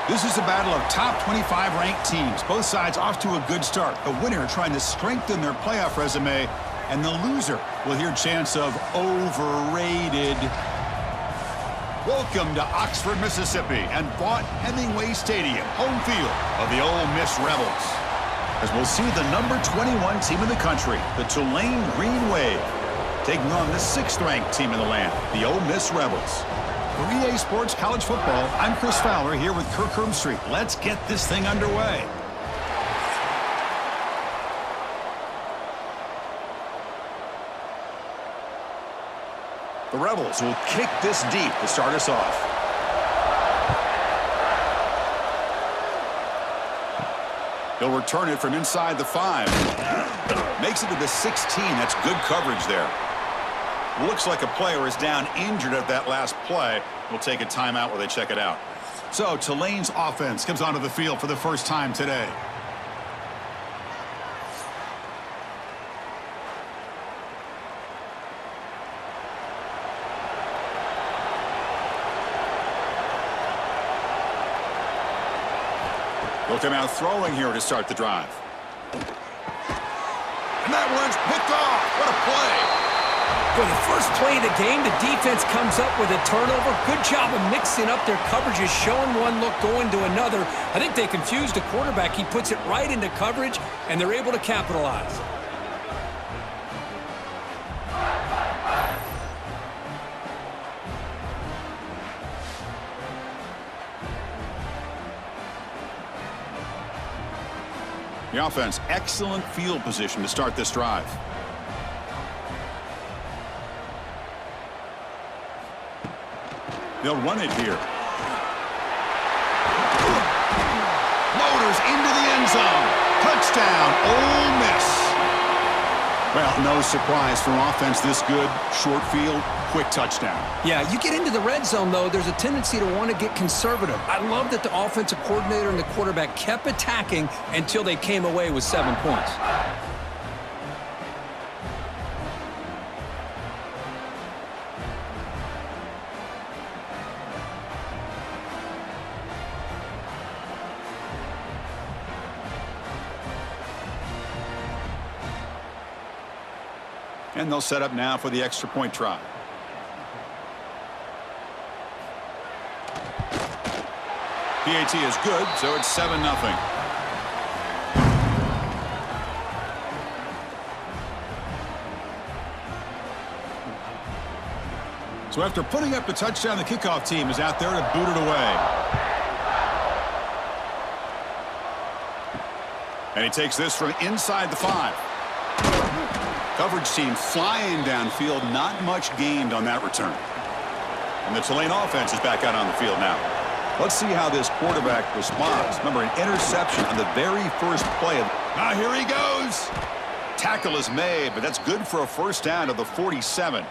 This is a battle of top 25 ranked teams. Both sides off to a good start. The winner trying to strengthen their playoff resume, and the loser will hear chants of overrated. Welcome to Oxford, Mississippi, and Vaught Hemingway Stadium, home field of the Ole Miss Rebels. As we'll see the number 21 team in the country, the Tulane Green Wave, taking on the 6th-ranked team in the land, the Ole Miss Rebels. For EA Sports College Football, I'm Chris Fowler here with Kirk Hermstreet. Let's get this thing underway. The Rebels will kick this deep to start us off. He'll return it from inside the 5. Makes it to the 16. That's good coverage there. Looks like a player is down injured at that last play. We'll take a timeout while they check it out. So Tulane's offense comes onto the field for the first time today. They'll come out throwing here to start the drive. And that one's picked off. What a play. For the first play of the game, the defense comes up with a turnover. Good job of mixing up their coverages, showing one look, going to another. I think they confused the quarterback. He puts it right into coverage, and they're able to capitalize. The offense, excellent field position to start this drive. They'll run it here. Motors into the end zone. Touchdown, Ole Miss. Well, no surprise from offense this good. Short field, quick touchdown. Yeah, you get into the red zone, though, there's a tendency to want to get conservative. I love that the offensive coordinator and the quarterback kept attacking until they came away with 7 points. And they'll set up now for the extra point try. PAT is good, so it's 7-0. So after putting up the touchdown, the kickoff team is out there to boot it away. And he takes this from inside the 5. Coverage team flying downfield, not much gained on that return. And the Tulane offense is back out on the field now. Let's see how this quarterback responds. Remember, an interception on the very first play. Now here he goes. Tackle is made, but that's good for a first down to the 47.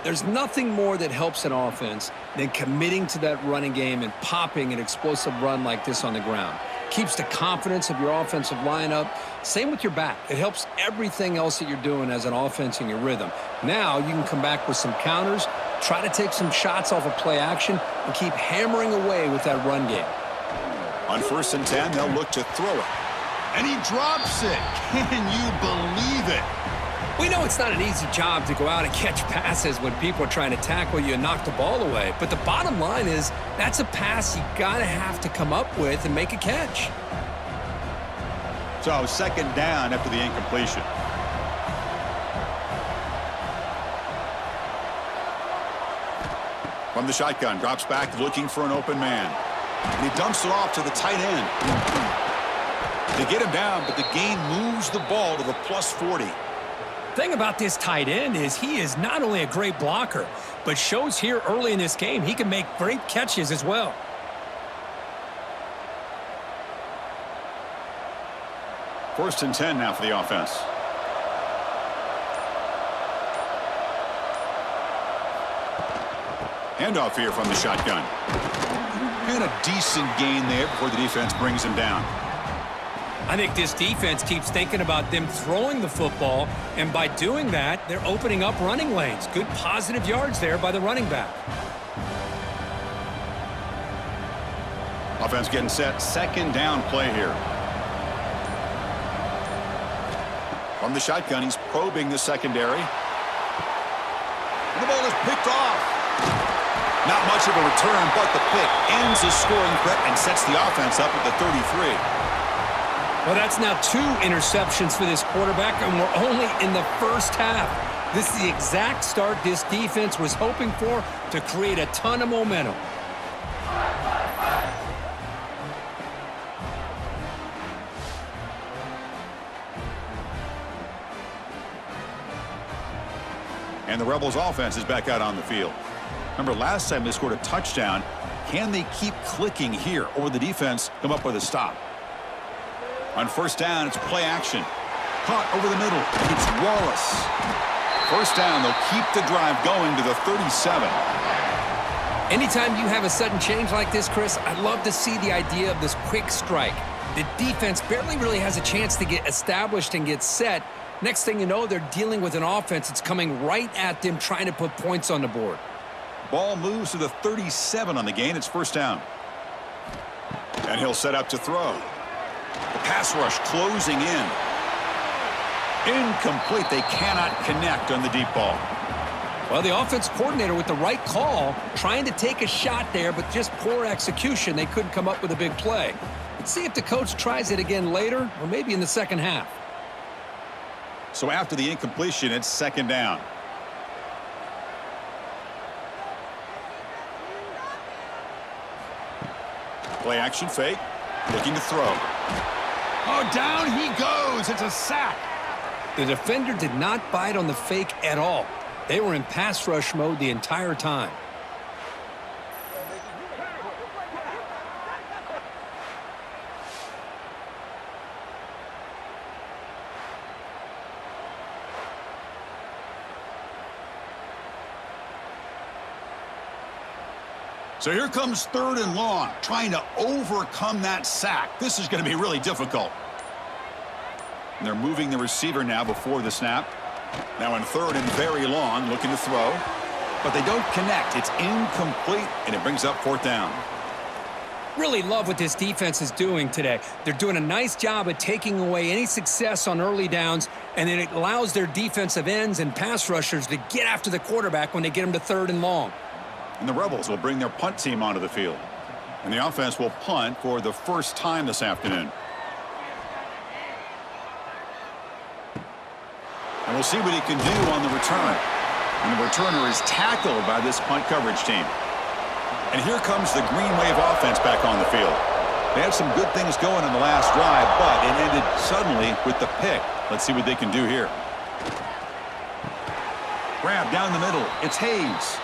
There's nothing more that helps an offense than committing to that running game and popping an explosive run like this on the ground. Keeps the confidence of your offensive lineup. Same with your back. It helps everything else that you're doing as an offense in your rhythm. Now you can come back with some counters, try to take some shots off of play action, and keep hammering away with that run game. On 1st and 10, they'll look to throw it. And he drops it. Can you believe it? We know it's not an easy job to go out and catch passes when people are trying to tackle you and knock the ball away. But the bottom line is that's a pass you gotta have to come up with and make a catch. So 2nd down after the incompletion. From the shotgun, drops back looking for an open man. And he dumps it off to the tight end. They get him down, but the gain moves the ball to the +40. Thing about this tight end is he is not only a great blocker, but shows here early in this game he can make great catches as well. First and 10 now for the offense. Handoff here from the shotgun. And a decent gain there before the defense brings him down. I think this defense keeps thinking about them throwing the football, and by doing that, they're opening up running lanes. Good positive yards there by the running back. Offense getting set. Second down play here. From the shotgun, he's probing the secondary. And the ball is picked off. Not much of a return, but the pick ends his scoring threat and sets the offense up at the 33. Well, that's now 2 interceptions for this quarterback, and we're only in the first half. This is the exact start this defense was hoping for to create a ton of momentum. And the Rebels offense is back out on the field. Remember, last time they scored a touchdown. Can they keep clicking here, or will the defense come up with a stop? On first down, it's play action. Caught over the middle. It's Wallace. First down, they'll keep the drive going to the 37. Anytime you have a sudden change like this, Chris, I love to see the idea of this quick strike. The defense barely really has a chance to get established and get set. Next thing you know, they're dealing with an offense that's coming right at them, trying to put points on the board. Ball moves to the 37 on the gain. It's first down. And he'll set up to throw. The pass rush closing in. Incomplete. They cannot connect on the deep ball. Well, the offense coordinator with the right call, trying to take a shot there, but just poor execution. They couldn't come up with a big play. Let's see if the coach tries it again later, or maybe in the second half. So after the incompletion, it's second down. Play action fake. Looking to throw. Oh, down he goes. It's a sack. The defender did not bite on the fake at all. They were in pass rush mode the entire time. So here comes third and long, trying to overcome that sack. This is going to be really difficult. And they're moving the receiver now before the snap. Now in third and very long, looking to throw. But they don't connect. It's incomplete, and it brings up fourth down. Really love what this defense is doing today. They're doing a nice job of taking away any success on early downs, and then it allows their defensive ends and pass rushers to get after the quarterback when they get them to third and long. And the Rebels will bring their punt team onto the field. And the offense will punt for the first time this afternoon. And we'll see what he can do on the return. And the returner is tackled by this punt coverage team. And here comes the Green Wave offense back on the field. They had some good things going in the last drive, but it ended suddenly with the pick. Let's see what they can do here. Grab down the middle. It's Hayes.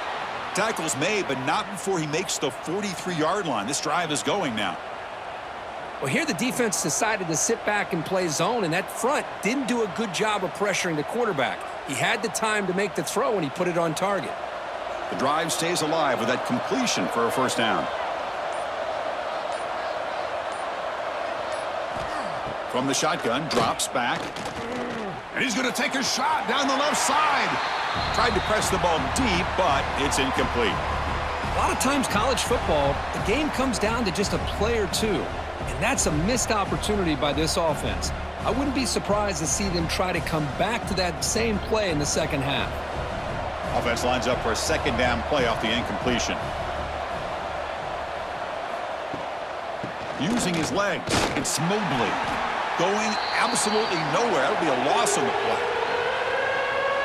Tackle's made, but not before he makes the 43-yard line. This drive is going now. Well, here the defense decided to sit back and play zone, and that front didn't do a good job of pressuring the quarterback. He had the time to make the throw, and he put it on target. The drive stays alive with that completion for a first down. From the shotgun, drops back. And he's going to take a shot down the left side. Tried to press the ball deep, but it's incomplete. A lot of times college football, the game comes down to just a play or two. And that's a missed opportunity by this offense. I wouldn't be surprised to see them try to come back to that same play in the second half. Offense lines up for a second down play off the incompletion. Using his legs, it's Mobley. Going absolutely nowhere. That would be a loss on the play.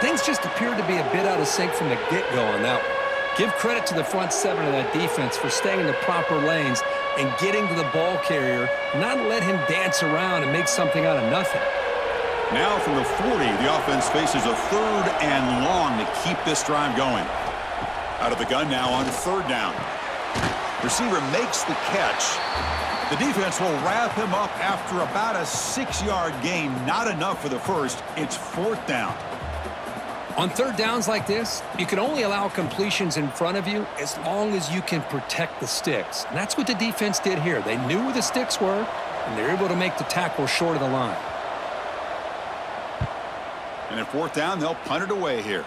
Things just appeared to be a bit out of sync from the get-go on that one. Give credit to the front seven of that defense for staying in the proper lanes and getting to the ball carrier, not let him dance around and make something out of nothing. Now from the 40, the offense faces a third and long to keep this drive going. Out of the gun now on third down. Receiver makes the catch. The defense will wrap him up after about a 6-yard gain. Not enough for the first. It's fourth down. On third downs like this, you can only allow completions in front of you as long as you can protect the sticks. And that's what the defense did here. They knew where the sticks were, and they were able to make the tackle short of the line. And at fourth down, they'll punt it away here.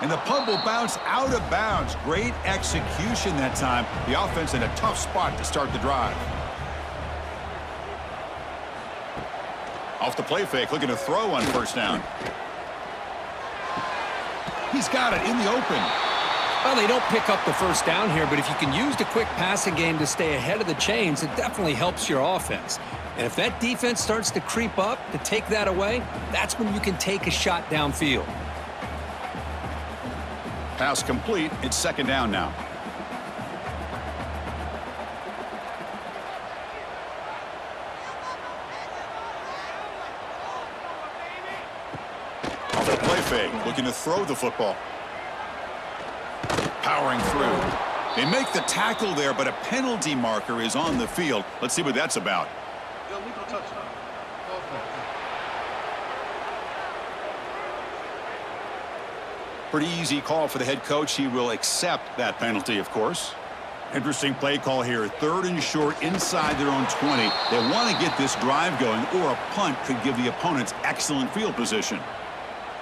And the punt will bounce out of bounds. Great execution that time. The offense in a tough spot to start the drive. Off the play fake, looking to throw on first down. He's got it in the open. Well, they don't pick up the first down here, but if you can use the quick passing game to stay ahead of the chains, it definitely helps your offense. And if that defense starts to creep up to take that away, that's when you can take a shot downfield. Pass complete. It's second down now. Off the play fake, looking to throw the football. Powering through. They make the tackle there, but a penalty marker is on the field. Let's see what that's about. Illegal touchdown. Pretty easy call for the head coach. He will accept that penalty, of course. Interesting play call here. 3rd and short inside their own 20. They want to get this drive going, or a punt could give the opponents excellent field position.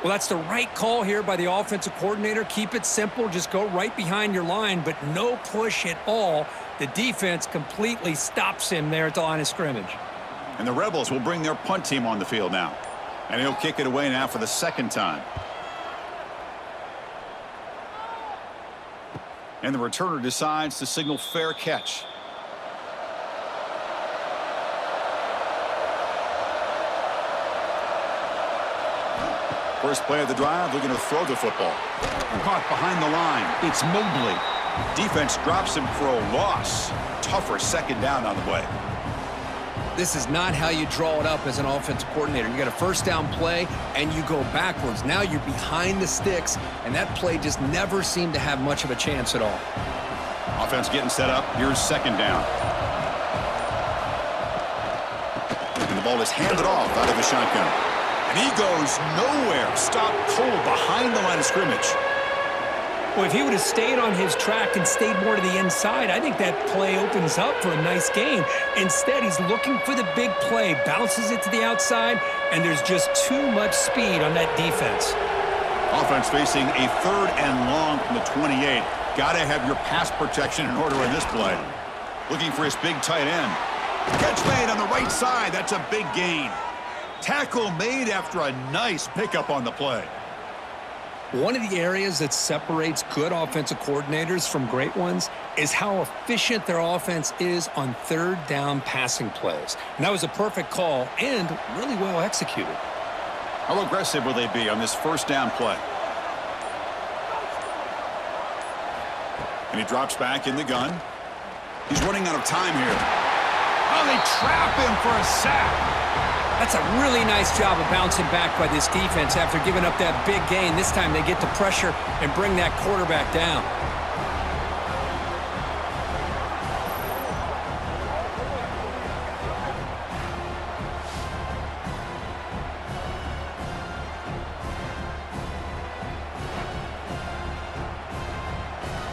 Well, that's the right call here by the offensive coordinator. Keep it simple. Just go right behind your line, but no push at all. The defense completely stops him there at the line of scrimmage. And the Rebels will bring their punt team on the field now. And he'll kick it away now for the second time. And the returner decides to signal fair catch. First play of the drive, looking to throw the football. Caught behind the line. It's Mobley. Defense drops him for a loss. Tougher second down on the way. This is not how you draw it up as an offensive coordinator. You got a first down play, and you go backwards. Now you're behind the sticks, and that play just never seemed to have much of a chance at all. Offense getting set up. Here's second down. And the ball is handed off out of the shotgun. And he goes nowhere. Stopped cold behind the line of scrimmage. Well, if he would have stayed on his track and stayed more to the inside, I think that play opens up for a nice gain. Instead, he's looking for the big play, bounces it to the outside, and there's just too much speed on that defense. Offense facing a 3rd and long from the 28. Got to have your pass protection in order in this play. Looking for his big tight end. Catch made on the right side. That's a big gain. Tackle made after a nice pickup on the play. One of the areas that separates good offensive coordinators from great ones is how efficient their offense is on 3rd down passing plays. And that was a perfect call and really well executed. How aggressive will they be on this first down play? And he drops back in the gun. He's running out of time here. Oh, they trap him for a sack. That's a really nice job of bouncing back by this defense after giving up that big gain. This time they get to pressure and bring that quarterback down.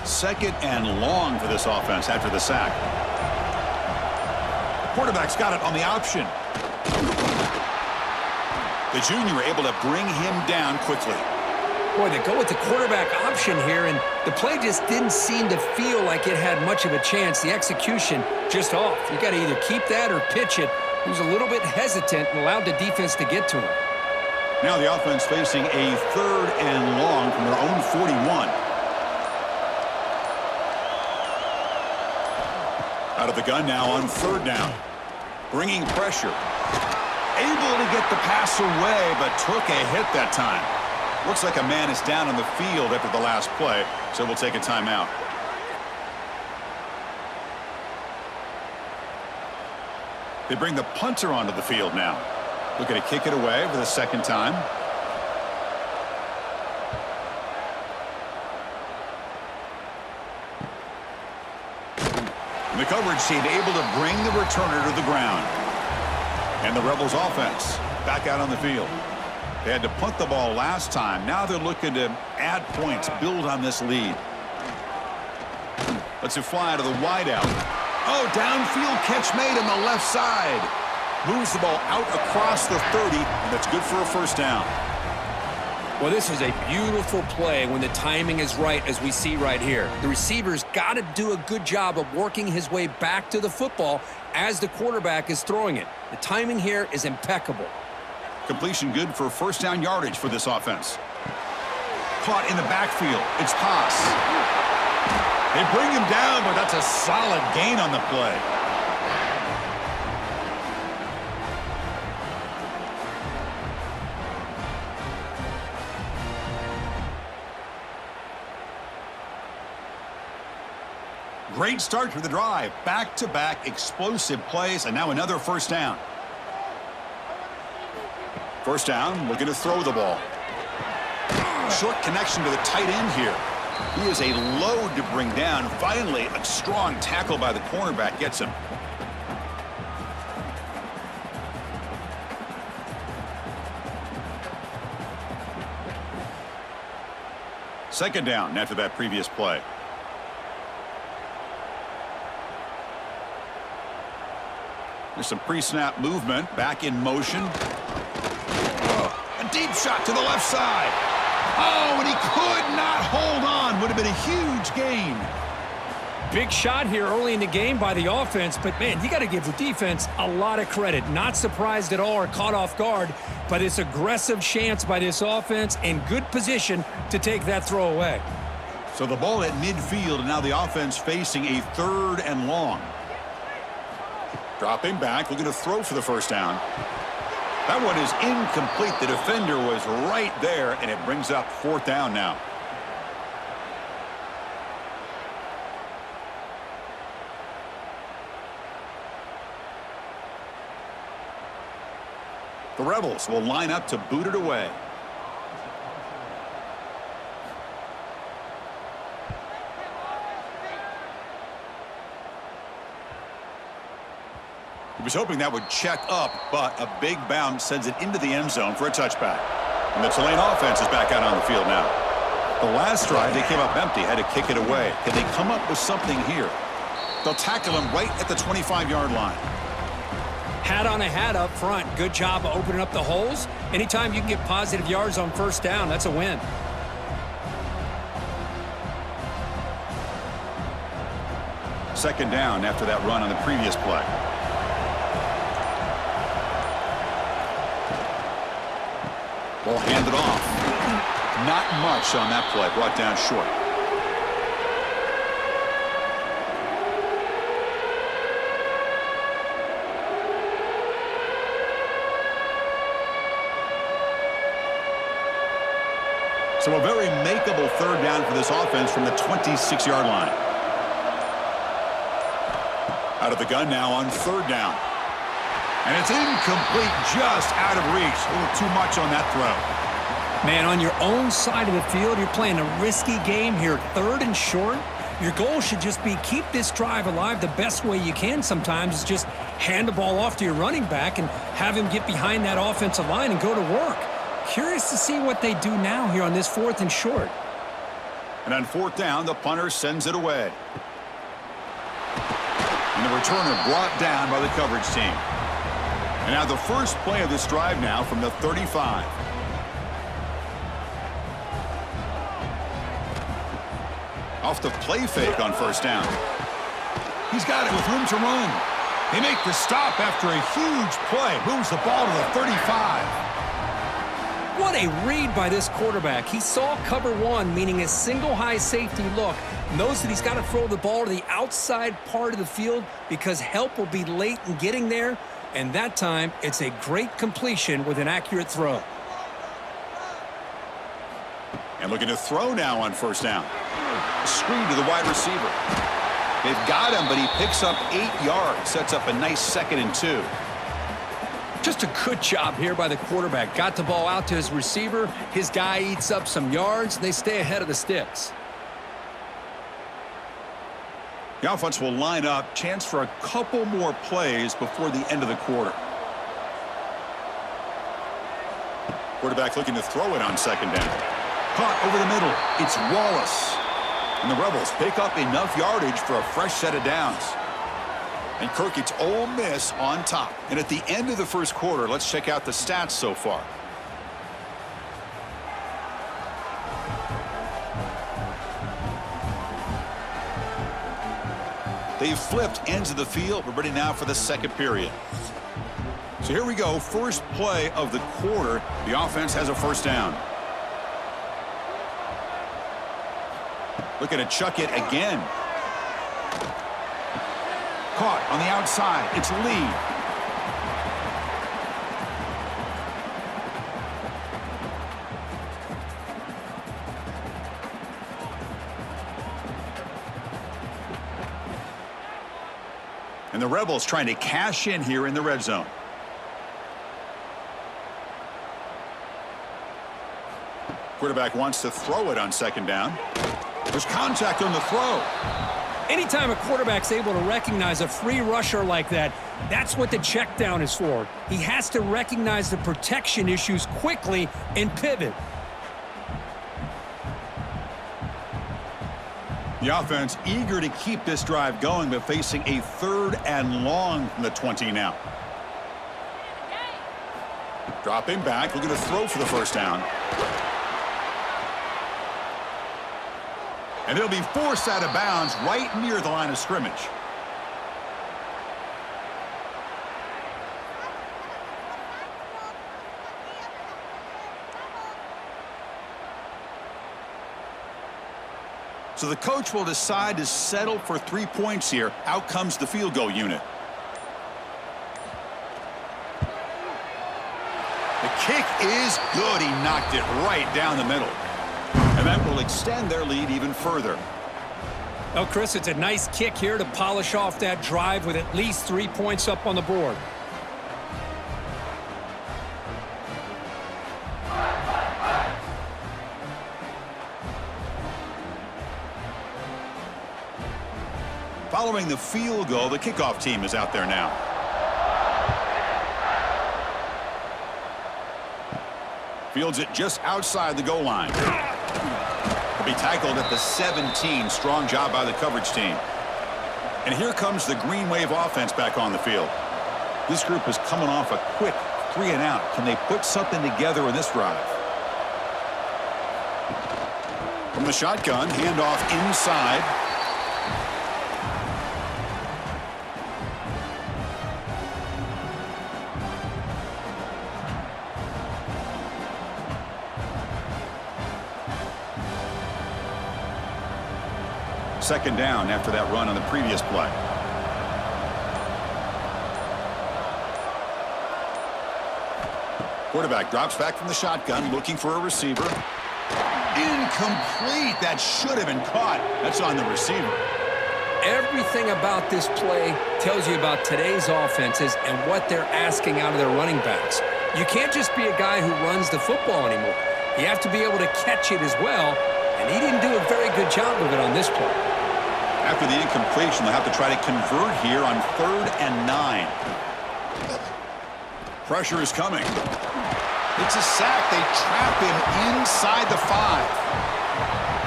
Second and long for this offense after the sack. Quarterback's got it on the option. The junior able to bring him down quickly. Boy, they go with the quarterback option here, and the play just didn't seem to feel like it had much of a chance. The execution just off. You got to either keep that or pitch it. He was a little bit hesitant and allowed the defense to get to him. Now the offense facing a 3rd and long from their own 41. Out of the gun now on 3rd down. Bringing pressure. Able to get the pass away, but took a hit that time. Looks like a man is down on the field after the last play, so we'll take a timeout. They bring the punter onto the field now. Looking to kick it away for the second time. And the coverage team able to bring the returner to the ground. And the Rebels offense back out on the field. They had to punt the ball last time. Now they're looking to add points, build on this lead. Let's it fly to the wideout. Oh, downfield catch made on the left side. Moves the ball out across the 30, and that's good for a first down. Well, this was a beautiful play when the timing is right, as we see right here. The receiver's got to do a good job of working his way back to the football as the quarterback is throwing it. The timing here is impeccable. Completion good for first down yardage for this offense. Caught in the backfield. It's Pass. They bring him down, but that's a solid gain on the play. Great start to the drive. Back-to-back explosive plays, and now another first down. First down, looking to throw the ball. Short connection to the tight end here. He is a load to bring down. Finally, a strong tackle by the cornerback gets him. Second down after that previous play. There's some pre-snap movement. Back in motion. A deep shot to the left side. Oh, and he could not hold on. Would have been a huge gain. Big shot here early in the game by the offense, but, man, you got to give the defense a lot of credit. Not surprised at all or caught off guard by this aggressive chance by this offense in good position to take that throw away. So the ball at midfield, and now the offense facing a 3rd and long. Dropping back, looking to throw for the first down. That one is incomplete. The defender was right there, and it brings up 4th down now. The Rebels will line up to boot it away. He was hoping that would check up, but a big bounce sends it into the end zone for a touchback. And the Tulane offense is back out on the field now. The last drive, they came up empty, had to kick it away. Can they come up with something here? They'll tackle him right at the 25-yard line. Hat on a hat up front. Good job of opening up the holes. Anytime you can get positive yards on first down, that's a win. Second down after that run on the previous play. Ball handed off. Not much on that play. Brought down short. So a very makeable 3rd down for this offense from the 26-yard line. Out of the gun now on 3rd down. And it's incomplete, just out of reach. A little too much on that throw. Man, on your own side of the field, you're playing a risky game here. 3rd and short. Your goal should just be keep this drive alive the best way you can sometimes is just hand the ball off to your running back and have him get behind that offensive line and go to work. Curious to see what they do now here on this 4th and short. And on 4th down, the punter sends it away. And the returner brought down by the coverage team. And now the first play of this drive now from the 35. Off the play fake on first down. He's got it with room to run. They make the stop after a huge play. Moves the ball to the 35. What a read by this quarterback. He saw cover 1, meaning a single high safety look. Knows that he's got to throw the ball to the outside part of the field because help will be late in getting there. And that time, it's a great completion with an accurate throw. And looking to throw now on first down. A screen to the wide receiver. They've got him, but he picks up 8 yards. Sets up a nice 2nd and 2. Just a good job here by the quarterback. Got the ball out to his receiver. His guy eats up some yards, and they stay ahead of the sticks. The offense will line up. Chance for a couple more plays before the end of the quarter. Quarterback looking to throw it on 2nd down. Caught over the middle. It's Wallace. And the Rebels pick up enough yardage for a fresh set of downs. And Kirk, it's Ole Miss on top. And at the end of the first quarter, let's check out the stats so far. They've flipped ends of the field. We're ready now for the second period. So here we go. First play of the quarter. The offense has a first down. Looking to chuck it again. Caught on the outside. It's Lee. And the Rebels trying to cash in here in the red zone. Quarterback wants to throw it on second down. There's contact on the throw. Anytime a quarterback's able to recognize a free rusher like that, that's what the check down is for. He has to recognize the protection issues quickly and pivot. The offense eager to keep this drive going, but facing a 3rd and long from the 20 now. Dropping back, looking to throw for the first down. And they'll be forced out of bounds right near the line of scrimmage. So the coach will decide to settle for 3 points here. Out comes the field goal unit. The kick is good. He knocked it right down the middle. And that will extend their lead even further. Oh, Chris, it's a nice kick here to polish off that drive with at least 3 points up on the board. Following the field goal, the kickoff team is out there now. Fields it just outside the goal line. Be tackled at the 17. Strong job by the coverage team. And here comes the Green Wave offense back on the field. This group is coming off a quick 3 and out. Can they put something together in this drive? From the shotgun, handoff inside. Second down after that run on the previous play. Quarterback drops back from the shotgun, looking for a receiver. Incomplete. That should have been caught. That's on the receiver. Everything about this play tells you about today's offenses and what they're asking out of their running backs. You can't just be a guy who runs the football anymore. You have to be able to catch it as well, and he didn't do a very good job of it on this play. After the incompletion, they'll have to try to convert here on 3rd and 9. Pressure is coming. It's a sack. They trap him inside the 5.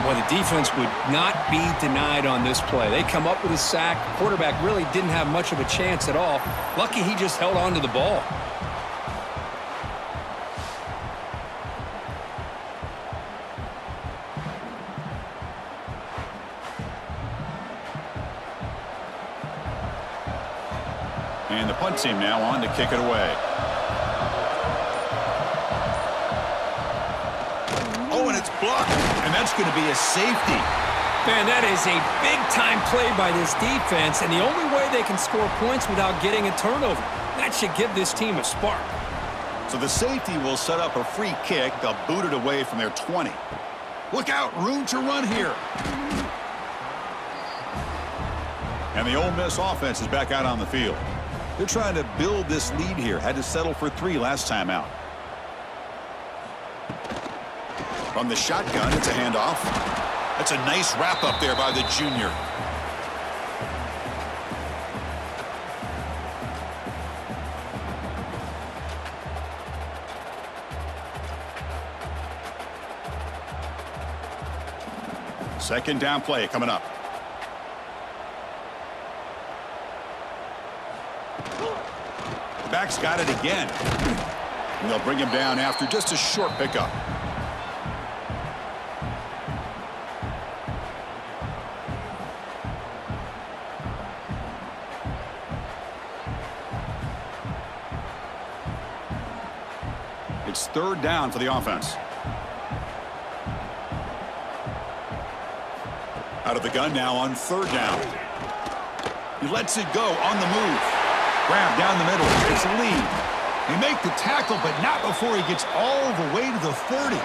Well, the defense would not be denied on this play. They come up with a sack. The quarterback really didn't have much of a chance at all. Lucky he just held on to the ball. And the punt team now on to kick it away. Oh, and it's blocked. And that's going to be a safety. Man, that is a big-time play by this defense, and the only way they can score points without getting a turnover. That should give this team a spark. So the safety will set up a free kick. They'll boot it away from their 20. Look out, room to run here. And the Ole Miss offense is back out on the field. They're trying to build this lead here. Had to settle for 3 last time out. From the shotgun, it's a handoff. That's a nice wrap up there by the junior. Second down play coming up. The back's got it again. And they'll bring him down after just a short pickup. It's third down for the offense. Out of the gun now on third down. He lets it go on the move. Grab down the middle. It's a lead. He make the tackle, but not before he gets all the way to the 30.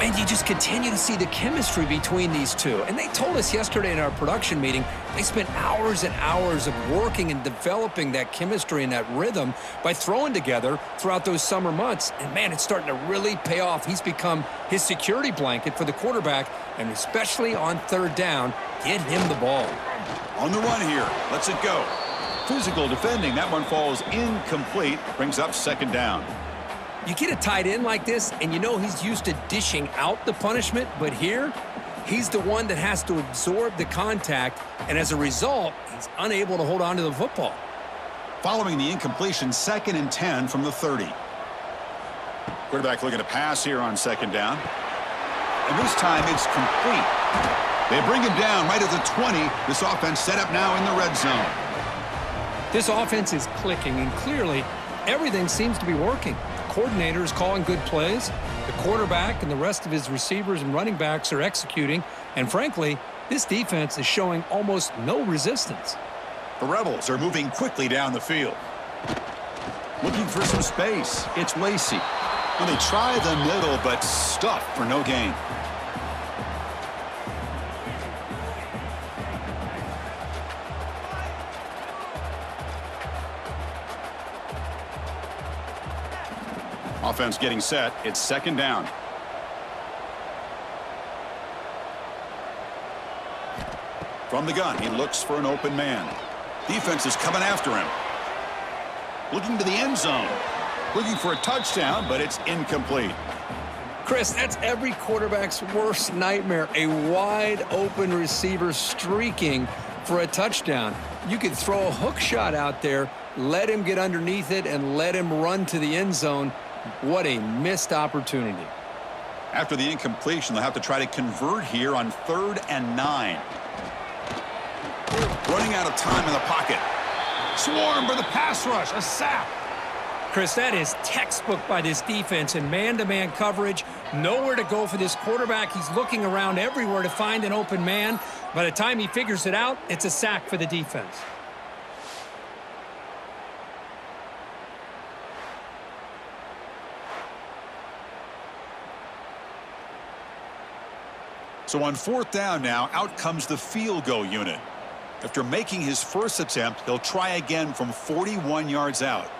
And you just continue to see the chemistry between these two. And they told us yesterday in our production meeting, they spent hours and hours of working and developing that chemistry and that rhythm by throwing together throughout those summer months. And, man, it's starting to really pay off. He's become his security blanket for the quarterback, and especially on third down, get him the ball. On the run here. Lets it go. Physical defending. That one falls incomplete. Brings up second down. You get a tight end like this, and you know he's used to dishing out the punishment, but here, he's the one that has to absorb the contact, and as a result, he's unable to hold on to the football. Following the incompletion, 2nd and 10 from the 30. Quarterback looking to pass here on second down. And this time it's complete. They bring him down right at the 20. This offense set up now in the red zone. This offense is clicking, and clearly, everything seems to be working. Coordinator is calling good plays. The quarterback and the rest of his receivers and running backs are executing. And frankly, this defense is showing almost no resistance. The Rebels are moving quickly down the field. Looking for some space. It's Lacey. Well, they try the middle, but stuffed for no gain. Offense getting set. It's second down. From the gun, he looks for an open man. Defense is coming after him. Looking to the end zone. Looking for a touchdown, but it's incomplete. Chris, that's every quarterback's worst nightmare. A wide open receiver streaking for a touchdown. You could throw a hook shot out there, let him get underneath it, and let him run to the end zone. What a missed opportunity. After the incompletion, they'll have to try to convert here on 3rd and 9. Running out of time in the pocket. Swarm for the pass rush. A sack. Chris, that is textbook by this defense in man-to-man coverage. Nowhere to go for this quarterback. He's looking around everywhere to find an open man. By the time he figures it out, it's a sack for the defense. So on 4th down now, out comes the field goal unit. After making his first attempt, he'll try again from 41 yards out.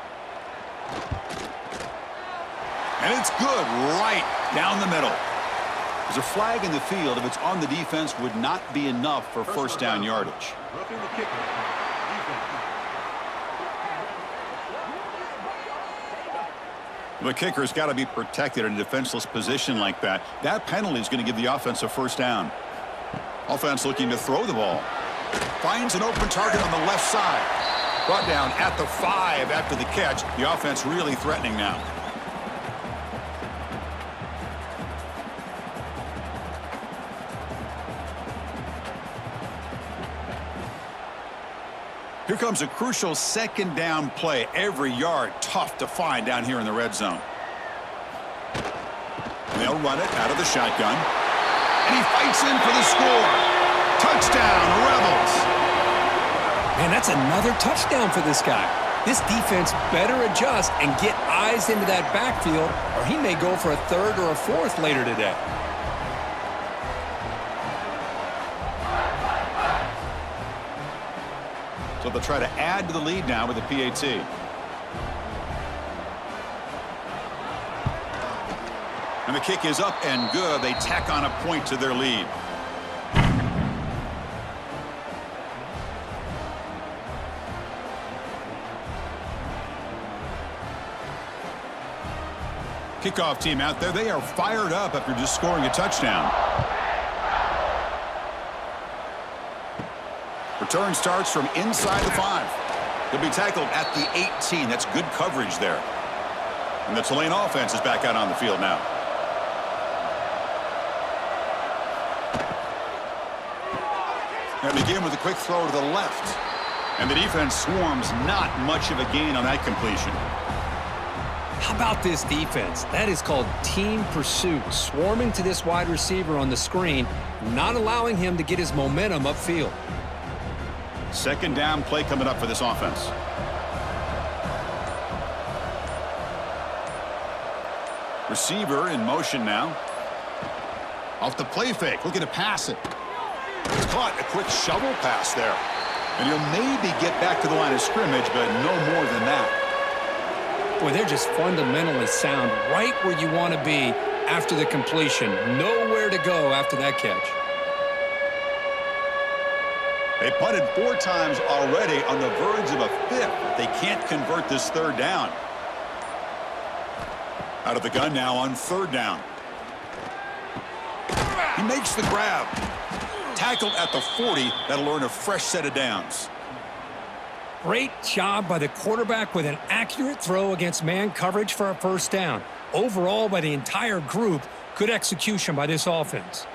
And it's good right down the middle. There's a flag in the field. If it's on the defense, would not be enough for first down yardage. The kicker's got to be protected in a defenseless position like that. That penalty is going to give the offense a first down. Offense looking to throw the ball. Finds an open target on the left side. Brought down at the 5 after the catch. The offense really threatening now. Here comes a crucial second down play. Every yard tough to find down here in the red zone. And they'll run it out of the shotgun. And he fights in for the score. Touchdown, Rebels. Man, that's another touchdown for this guy. This defense better adjust and get eyes into that backfield, or he may go for a 3rd or a 4th later today. So they'll try to add to the lead now with a PAT. And the kick is up and good. They tack on a point to their lead. Kickoff team out there. They are fired up after just scoring a touchdown. Return starts from inside the 5. He'll be tackled at the 18. That's good coverage there. And the Tulane offense is back out on the field now. And begin with a quick throw to the left. And the defense swarms, not much of a gain on that completion. How about this defense? That is called team pursuit, swarming to this wide receiver on the screen, not allowing him to get his momentum upfield. Second down play coming up for this offense. Receiver in motion now. Off the play fake, looking to pass it. It's caught, a quick shovel pass there. And he'll maybe get back to the line of scrimmage, but no more than that. Boy, they're just fundamentally sound, right where you want to be after the completion. Nowhere to go after that catch. They punted 4 times already, on the verge of a 5th. They can't convert this third down. Out of the gun now on 3rd down. He makes the grab. Tackled at the 40. That'll earn a fresh set of downs. Great job by the quarterback with an accurate throw against man coverage for a first down. Overall, by the entire group, good execution by this offense.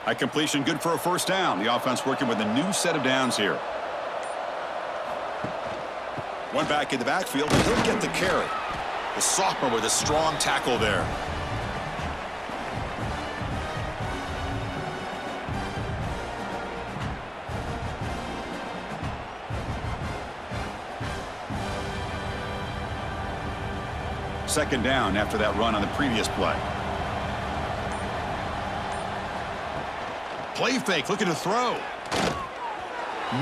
High completion, good for a first down. The offense working with a new set of downs here. One back in the backfield, and he'll get the carry. The sophomore with a strong tackle there. Second down after that run on the previous play. Play fake, looking to throw.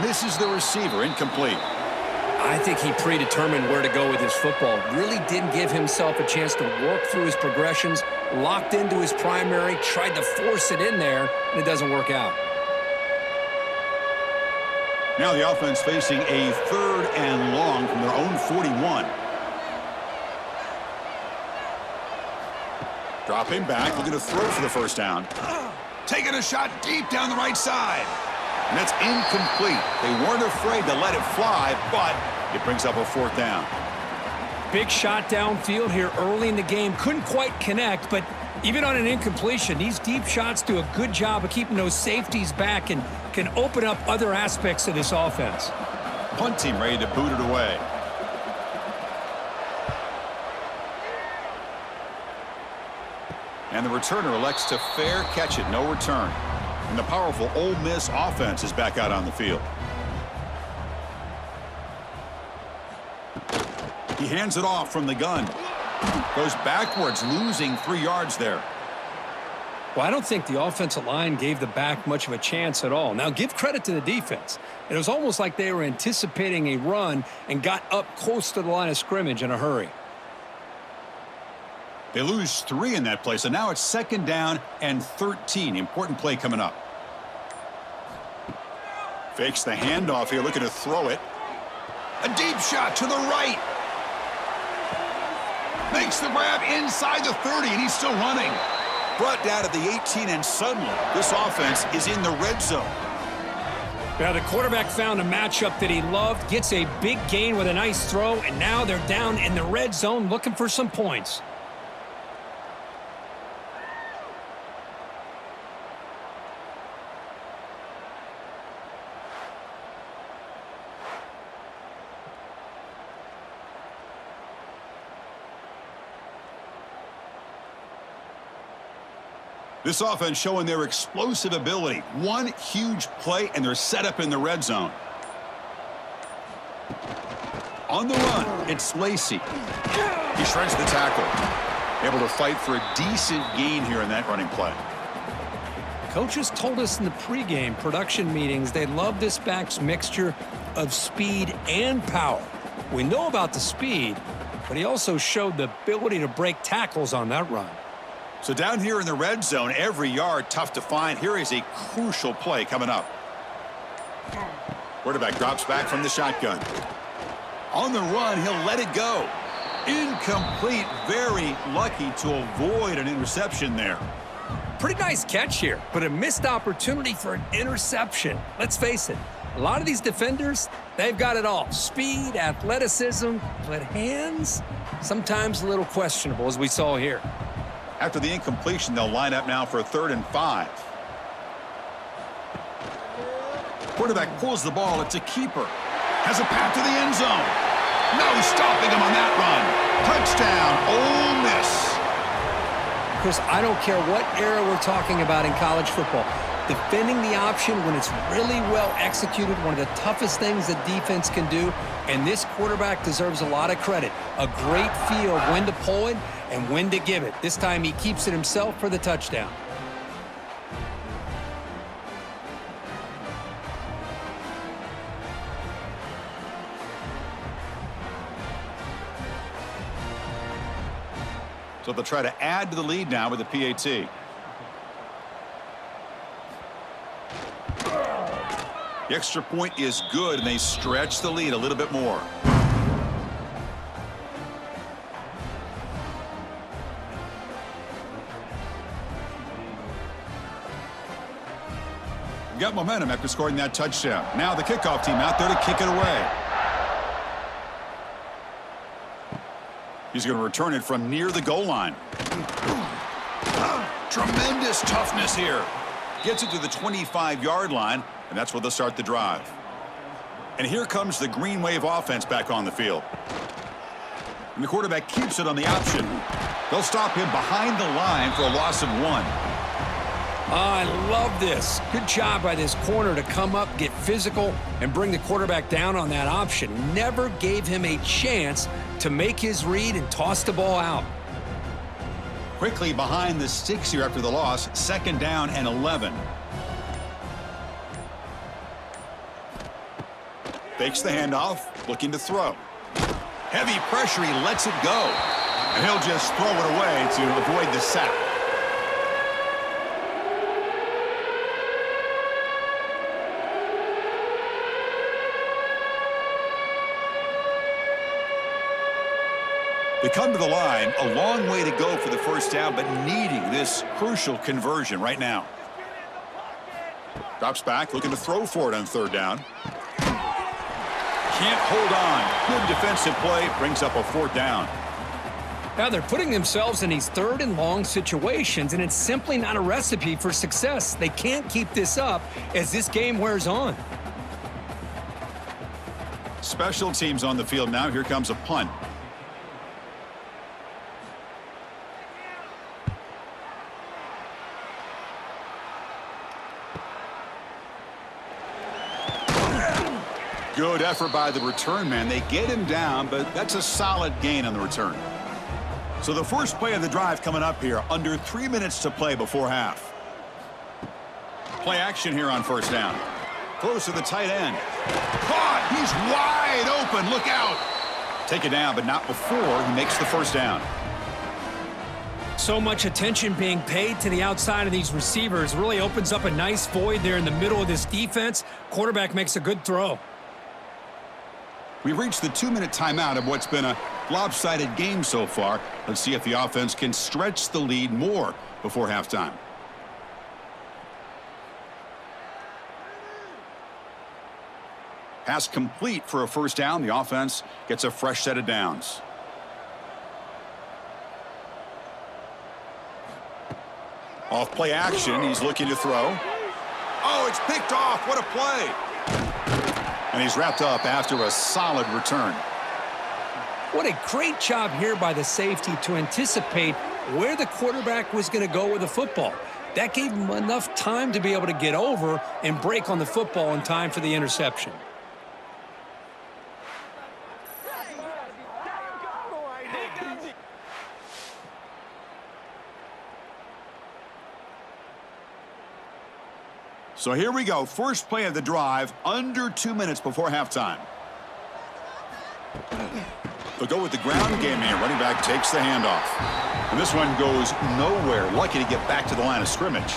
Misses the receiver, incomplete. I think he predetermined where to go with his football. Really didn't give himself a chance to work through his progressions, locked into his primary, tried to force it in there, and it doesn't work out. Now the offense facing a 3rd and long from their own 41. Dropping back, looking to throw for the first down. Taking a shot deep down the right side. And that's incomplete. They weren't afraid to let it fly, but it brings up a 4th down. Big shot downfield here early in the game. Couldn't quite connect, but even on an incompletion, these deep shots do a good job of keeping those safeties back and can open up other aspects of this offense. Punt team ready to boot it away. And the returner elects to fair catch it, no return. And the powerful Ole Miss offense is back out on the field. He hands it off from the gun. Goes backwards, losing 3 yards there. Well, I don't think the offensive line gave the back much of a chance at all. Now, give credit to the defense. It was almost like they were anticipating a run and got up close to the line of scrimmage in a hurry. They lose 3 in that play, so now it's 2nd down and 13. Important play coming up. Fakes the handoff here, looking to throw it. A deep shot to the right. Makes the grab inside the 30, and he's still running. Brought down at the 18, and suddenly this offense is in the red zone. Now, the quarterback found a matchup that he loved, gets a big gain with a nice throw, and now they're down in the red zone looking for some points. This offense showing their explosive ability. One huge play, and they're set up in the red zone. On the run, it's Lacey. He shreds the tackle. Able to fight for a decent gain here in that running play. Coaches told us in the pregame production meetings they love this back's mixture of speed and power. We know about the speed, but he also showed the ability to break tackles on that run. So down here in the red zone, every yard tough to find. Here is a crucial play coming up. Quarterback drops back from the shotgun. On the run, he'll let it go. Incomplete. Very lucky to avoid an interception there. Pretty nice catch here, but a missed opportunity for an interception. Let's face it, a lot of these defenders, they've got it all. Speed, athleticism, but hands, sometimes a little questionable, as we saw here. After the incompletion, they'll line up now for a 3rd and 5. Quarterback pulls the ball. It's a keeper. Has a path to the end zone. No stopping him on that run. Touchdown, Ole Miss. Chris, I don't care what era we're talking about in college football. Defending the option when it's really well executed, one of the toughest things that defense can do, and this quarterback deserves a lot of credit. A great feel of when to pull it and when to give it. This time he keeps it himself for the touchdown. So they'll try to add to the lead now with the PAT. The extra point is good, and they stretch the lead a little bit more. Got momentum after scoring that touchdown. Now the kickoff team out there to kick it away. He's going to return it from near the goal line. Tremendous toughness here. Gets it to the 25-yard line, and that's where they'll start the drive. And here comes the Green Wave offense back on the field. And the quarterback keeps it on the option. They'll stop him behind the line for a loss of 1. I love this. Good job by this corner to come up, get physical, and bring the quarterback down on that option. Never gave him a chance to make his read and toss the ball out. Quickly behind the sticks here after the loss. 2nd down and 11. Fakes the handoff, looking to throw. Heavy pressure, he lets it go. And he'll just throw it away to avoid the sack. They come to the line, a long way to go for the first down, but needing this crucial conversion right now. Drops back, looking to throw for it on 3rd down. Can't hold on. Good defensive play, brings up a 4th down. Now they're putting themselves in these 3rd and long situations, and it's simply not a recipe for success. They can't keep this up as this game wears on. Special teams on the field now. Here comes a punt. Good effort by the return man. They get him down, but that's a solid gain on the return. So the first play of the drive coming up here, under 3 minutes to play before half. Play action here on 1st down. Close to the tight end. Caught! He's wide open. Look out! Take it down, but not before he makes the 1st down. So much attention being paid to the outside of these receivers. Really opens up a nice void there in the middle of this defense. Quarterback makes a good throw. We've reached the 2-minute timeout of what's been a lopsided game so far. Let's see if the offense can stretch the lead more before halftime. Pass complete for a 1st down. The offense gets a fresh set of downs. Off play action. He's looking to throw. Oh, it's picked off. What a play. And he's wrapped up after a solid return. What a great job here by the safety to anticipate where the quarterback was going to go with the football. That gave him enough time to be able to get over and break on the football in time for the interception. So here we go. First play of the drive, under 2 minutes before halftime. They'll go with the ground game here. Running back takes the handoff. And this one goes nowhere. Lucky to get back to the line of scrimmage.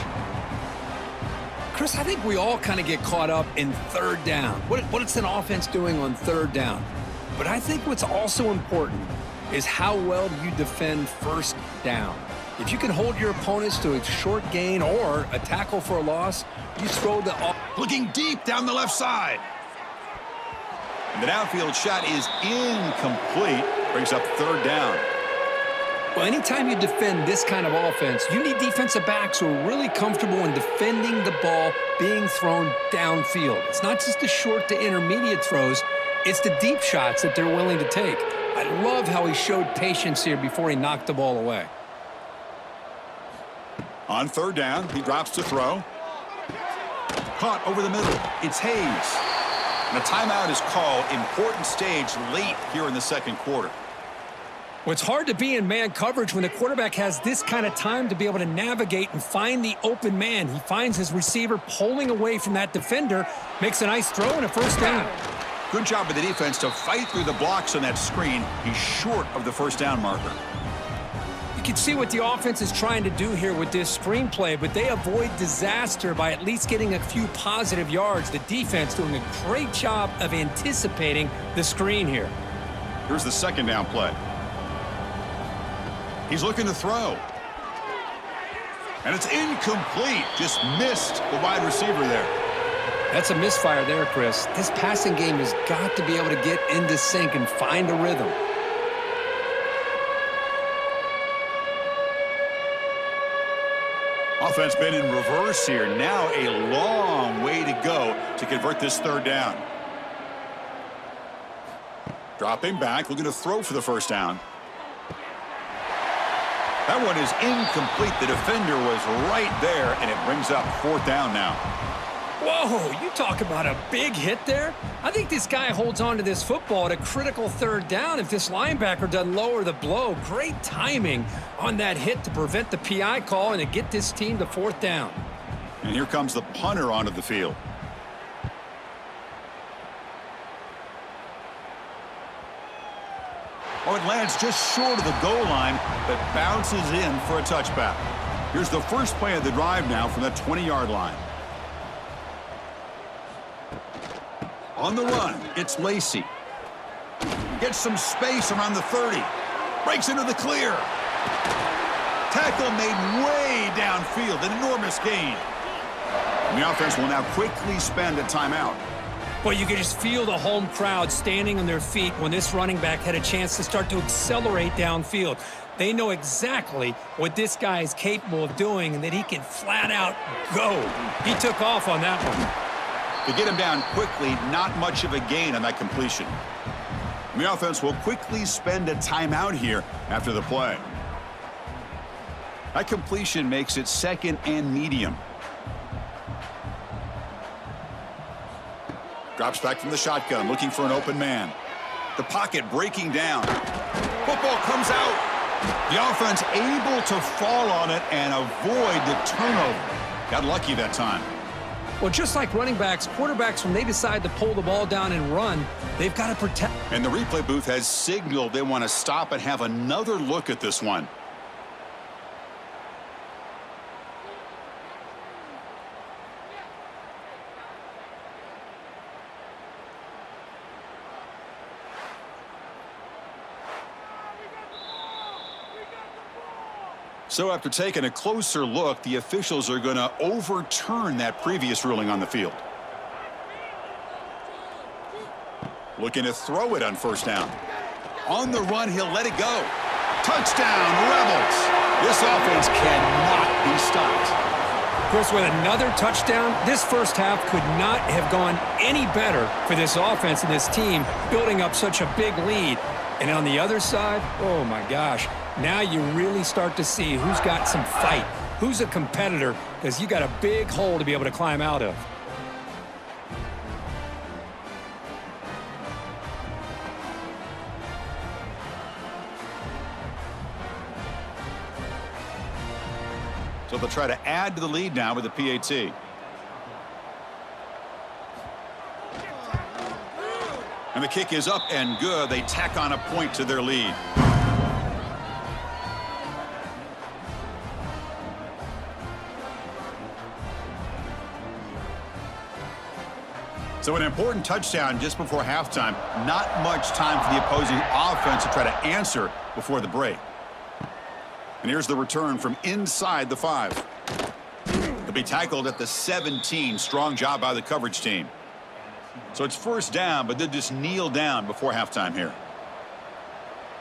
Chris, I think we all kind of get caught up in 3rd down. What's an offense doing on 3rd down? But I think what's also important is how well do you defend 1st down. If you can hold your opponents to a short gain or a tackle for a loss, you throw the... Looking deep down the left side. And the downfield shot is incomplete. Brings up 3rd down. Well, anytime you defend this kind of offense, you need defensive backs who are really comfortable in defending the ball being thrown downfield. It's not just the short to intermediate throws. It's the deep shots that they're willing to take. I love how he showed patience here before he knocked the ball away. On third down, he drops to throw. Caught over the middle. It's Hayes. And a timeout is called. Important stage late here in the second quarter. Well, it's hard to be in man coverage when the quarterback has this kind of time to be able to navigate and find the open man. He finds his receiver pulling away from that defender, makes a nice throw and a first down. Good job by the defense to fight through the blocks on that screen. He's short of the first down marker. You can see what the offense is trying to do here with this screenplay, but they avoid disaster by at least getting a few positive yards. The defense doing a great job of anticipating the screen here. Here's the second down play. He's looking to throw. And it's incomplete. Just missed the wide receiver there. That's a misfire there, Chris. This passing game has got to be able to get into sync and find a rhythm. Offense been in reverse here. Now a long way to go to convert this third down. Dropping back, looking to throw for the first down. That one is incomplete. The defender was right there, and it brings up fourth down now. Whoa, you talk about a big hit there. I think this guy holds on to this football at a critical third down if this linebacker doesn't lower the blow. Great timing on that hit to prevent the PI call and to get this team to fourth down. And here comes the punter onto the field. Oh, it lands just short of the goal line, but bounces in for a touchback. Here's the first play of the drive now from the 20-yard line. On the run, it's Lacey. Gets some space around the 30. Breaks into the clear. Tackle made way downfield, an enormous gain. And the offense will now quickly spend a timeout. Well, you could just feel the home crowd standing on their feet when this running back had a chance to start to accelerate downfield. They know exactly what this guy is capable of doing and that he can flat out go. He took off on that one. To get him down quickly, not much of a gain on that completion. And the offense will quickly spend a timeout here after the play. That completion makes it second and medium. Drops back from the shotgun, looking for an open man. The pocket breaking down. Football comes out. The offense able to fall on it and avoid the turnover. Got lucky that time. Well, just like running backs, quarterbacks, when they decide to pull the ball down and run, they've got to protect. And the replay booth has signaled they want to stop and have another look at this one. So after taking a closer look, the officials are going to overturn that previous ruling on the field. Looking to throw it on first down. On the run, he'll let it go. Touchdown, Rebels. This offense cannot be stopped. Chris, with another touchdown, this first half could not have gone any better for this offense and this team, building up such a big lead. And on the other side, oh my gosh, now you really start to see who's got some fight, who's a competitor, because you got a big hole to be able to climb out of. So they'll try to add to the lead now with the PAT. And the kick is up and good. They tack on a point to their lead. So an important touchdown just before halftime. Not much time for the opposing offense to try to answer before the break. And here's the return from inside the 5. He'll be tackled at the 17. Strong job by the coverage team. So it's first down, but they'll just kneel down before halftime here.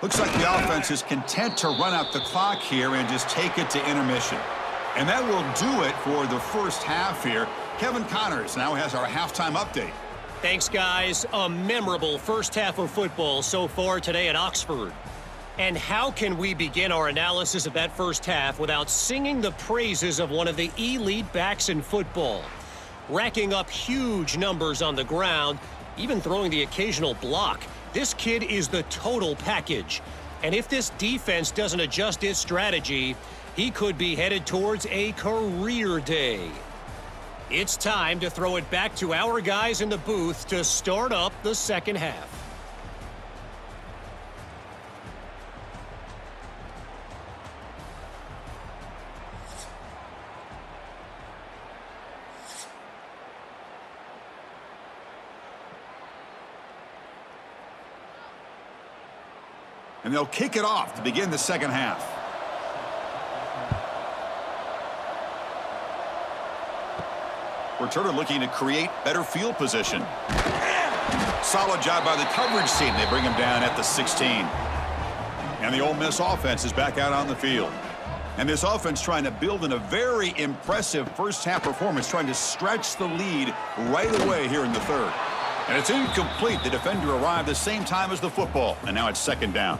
Looks like the offense is content to run out the clock here and just take it to intermission. And that will do it for the first half here. Kevin Connors now has our halftime update. Thanks, guys. A memorable first half of football so far today at Oxford. And how can we begin our analysis of that first half without singing the praises of one of the elite backs in football? Racking up huge numbers on the ground, even throwing the occasional block. This kid is the total package. And if this defense doesn't adjust its strategy, he could be headed towards a career day. It's time to throw it back to our guys in the booth to start up the second half. And they'll kick it off to begin the second half. Returner looking to create better field position. Solid job by the coverage team. They bring him down at the 16. And the Ole Miss offense is back out on the field. And this offense trying to build in a very impressive first half performance, trying to stretch the lead right away here in the third. And it's incomplete. The defender arrived the same time as the football. And now it's second down.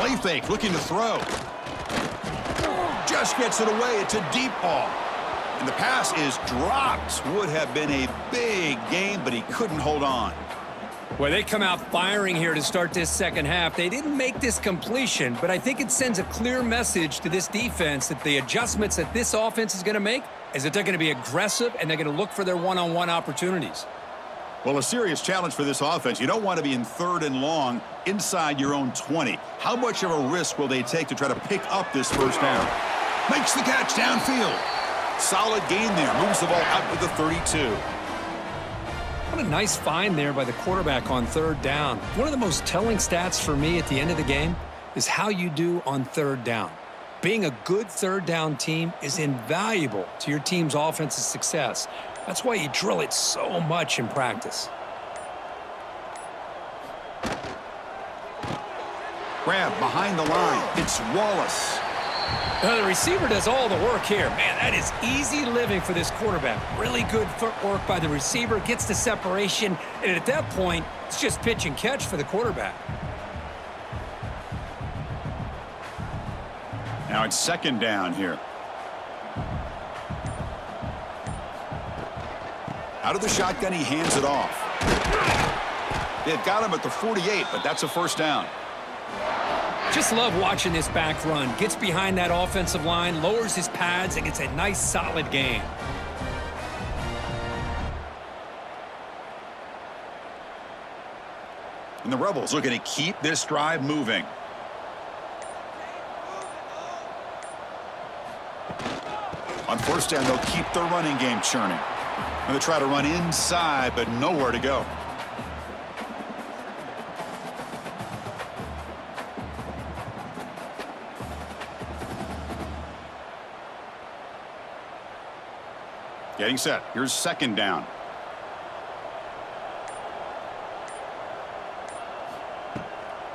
Play fake, looking to throw. Just gets it away. It's a deep ball. And the pass is dropped. Would have been a big game, but he couldn't hold on. Well, they come out firing here to start this second half. They didn't make this completion, but I think it sends a clear message to this defense that the adjustments that this offense is going to make is that they're going to be aggressive and they're going to look for their one-on-one opportunities. Well, a serious challenge for this offense. You don't want to be in third and long inside your own 20. How much of a risk will they take to try to pick up this first down? Makes the catch downfield. Solid gain there. Moves the ball out to the 32. What a nice find there by the quarterback on third down. One of the most telling stats for me at the end of the game is how you do on third down. Being a good third down team is invaluable to your team's offensive success. That's why you drill it so much in practice. Grab behind the line. It's Wallace. Now the receiver does all the work here. Man, that is easy living for this quarterback. Really good footwork by the receiver, gets the separation, and at that point, it's just pitch and catch for the quarterback. Now it's second down here. Out of the shotgun, he hands it off. They've got him at the 48, but that's a first down. Just love watching this back run. Gets behind that offensive line, lowers his pads, and gets a nice, solid gain. And the Rebels looking to keep this drive moving. On first down, they'll keep their running game churning. And they try to run inside, but nowhere to go. Getting set. Here's second down.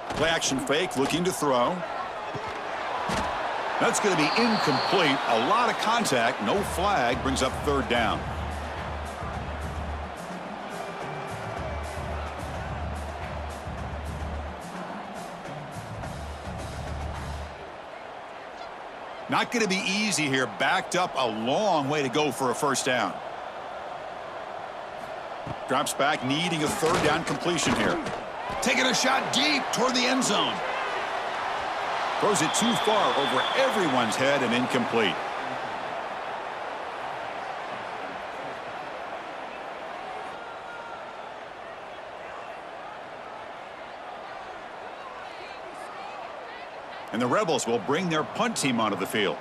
Play action fake, looking to throw. That's going to be incomplete. A lot of contact, no flag, brings up third down. Not going to be easy here. Backed up a long way to go for a first down. Drops back, needing a third down completion here. Taking a shot deep toward the end zone. Throws it too far over everyone's head and incomplete. And the Rebels will bring their punt team onto the field.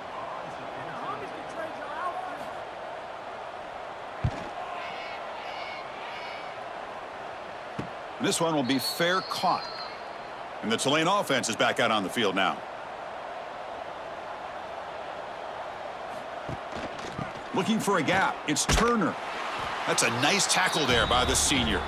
And this one will be fair caught. And the Tulane offense is back out on the field now. Looking for a gap. It's Turner. That's a nice tackle there by the senior.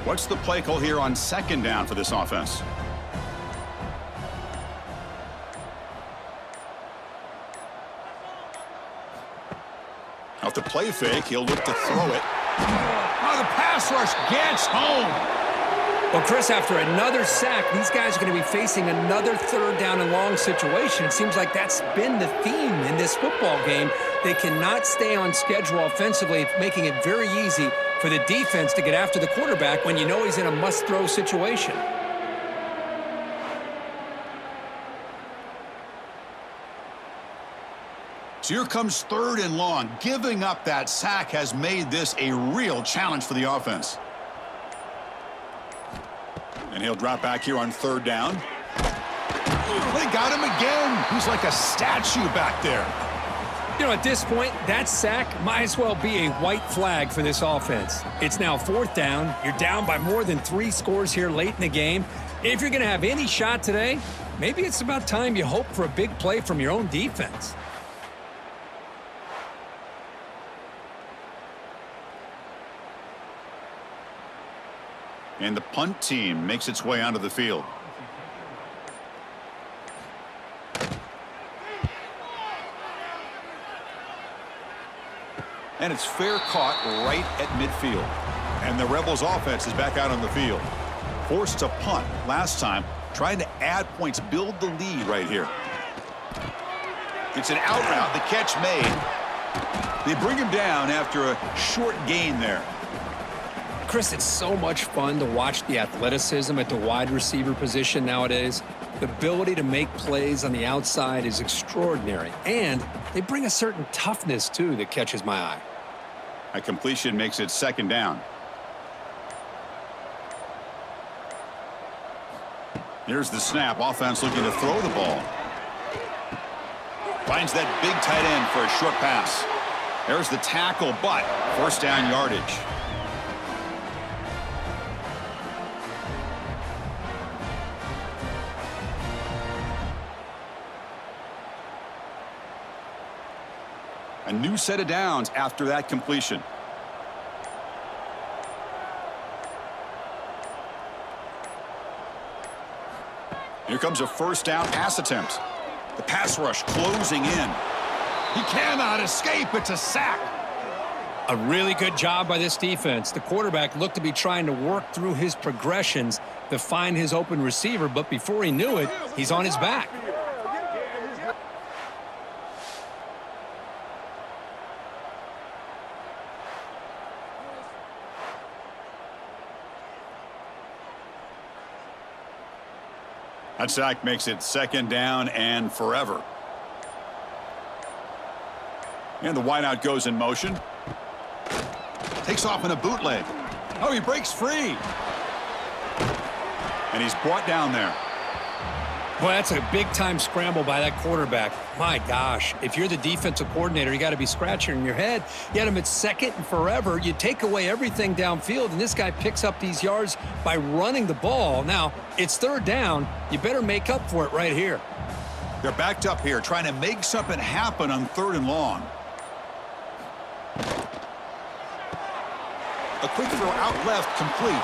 What's the play call here on second down for this offense? Off the play fake, he'll look to throw it. Oh, the pass rush gets home. Well, Chris, after another sack, these guys are going to be facing another third down and long situation. It seems like that's been the theme in this football game. They cannot stay on schedule offensively, making it very easy for the defense to get after the quarterback when you know he's in a must-throw situation. So here comes third and long. Giving up that sack has made this a real challenge for the offense. And he'll drop back here on third down. They got him again. He's like a statue back there. You know, at this point, that sack might as well be a white flag for this offense. It's now fourth down. You're down by more than 3 scores here late in the game. If you're going to have any shot today, maybe it's about time you hope for a big play from your own defense. And the punt team makes its way onto the field. And it's fair caught right at midfield. And the Rebels offense is back out on the field. Forced to punt last time, trying to add points, build the lead right here. It's an out route, the catch made. They bring him down after a short gain there. Chris, it's so much fun to watch the athleticism at the wide receiver position nowadays. The ability to make plays on the outside is extraordinary, and they bring a certain toughness, too, that catches my eye. A completion makes it second down. Here's the snap. Offense looking to throw the ball. Finds that big tight end for a short pass. There's the tackle, but first down yardage. A new set of downs after that completion. Here comes a first down pass attempt. The pass rush closing in. He cannot escape. It's a sack. A really good job by this defense. The quarterback looked to be trying to work through his progressions to find his open receiver, but before he knew it, he's on his back. That sack makes it second down and forever. And the wideout goes in motion. Takes off in a bootleg. Oh, he breaks free. And he's brought down there. Boy, that's a big-time scramble by that quarterback. My gosh, if you're the defensive coordinator, you got to be scratching your head. You had him at second and forever. You take away everything downfield, and this guy picks up these yards by running the ball. Now, it's third down. You better make up for it right here. They're backed up here, trying to make something happen on third and long. A quick throw out left, complete.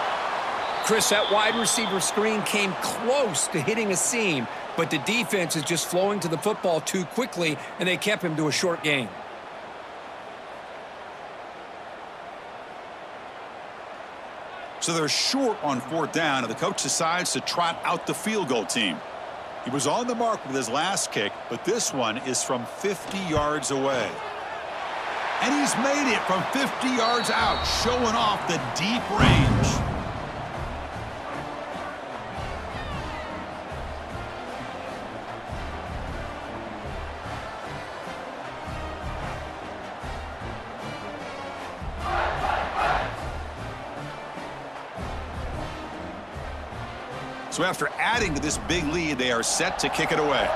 Chris, that wide receiver screen came close to hitting a seam, but the defense is just flowing to the football too quickly, and they kept him to a short gain. So they're short on fourth down, and the coach decides to trot out the field goal team. He was on the mark with his last kick, but this one is from 50 yards away. And he's made it from 50 yards out, showing off the deep range. So after adding to this big lead, they are set to kick it away.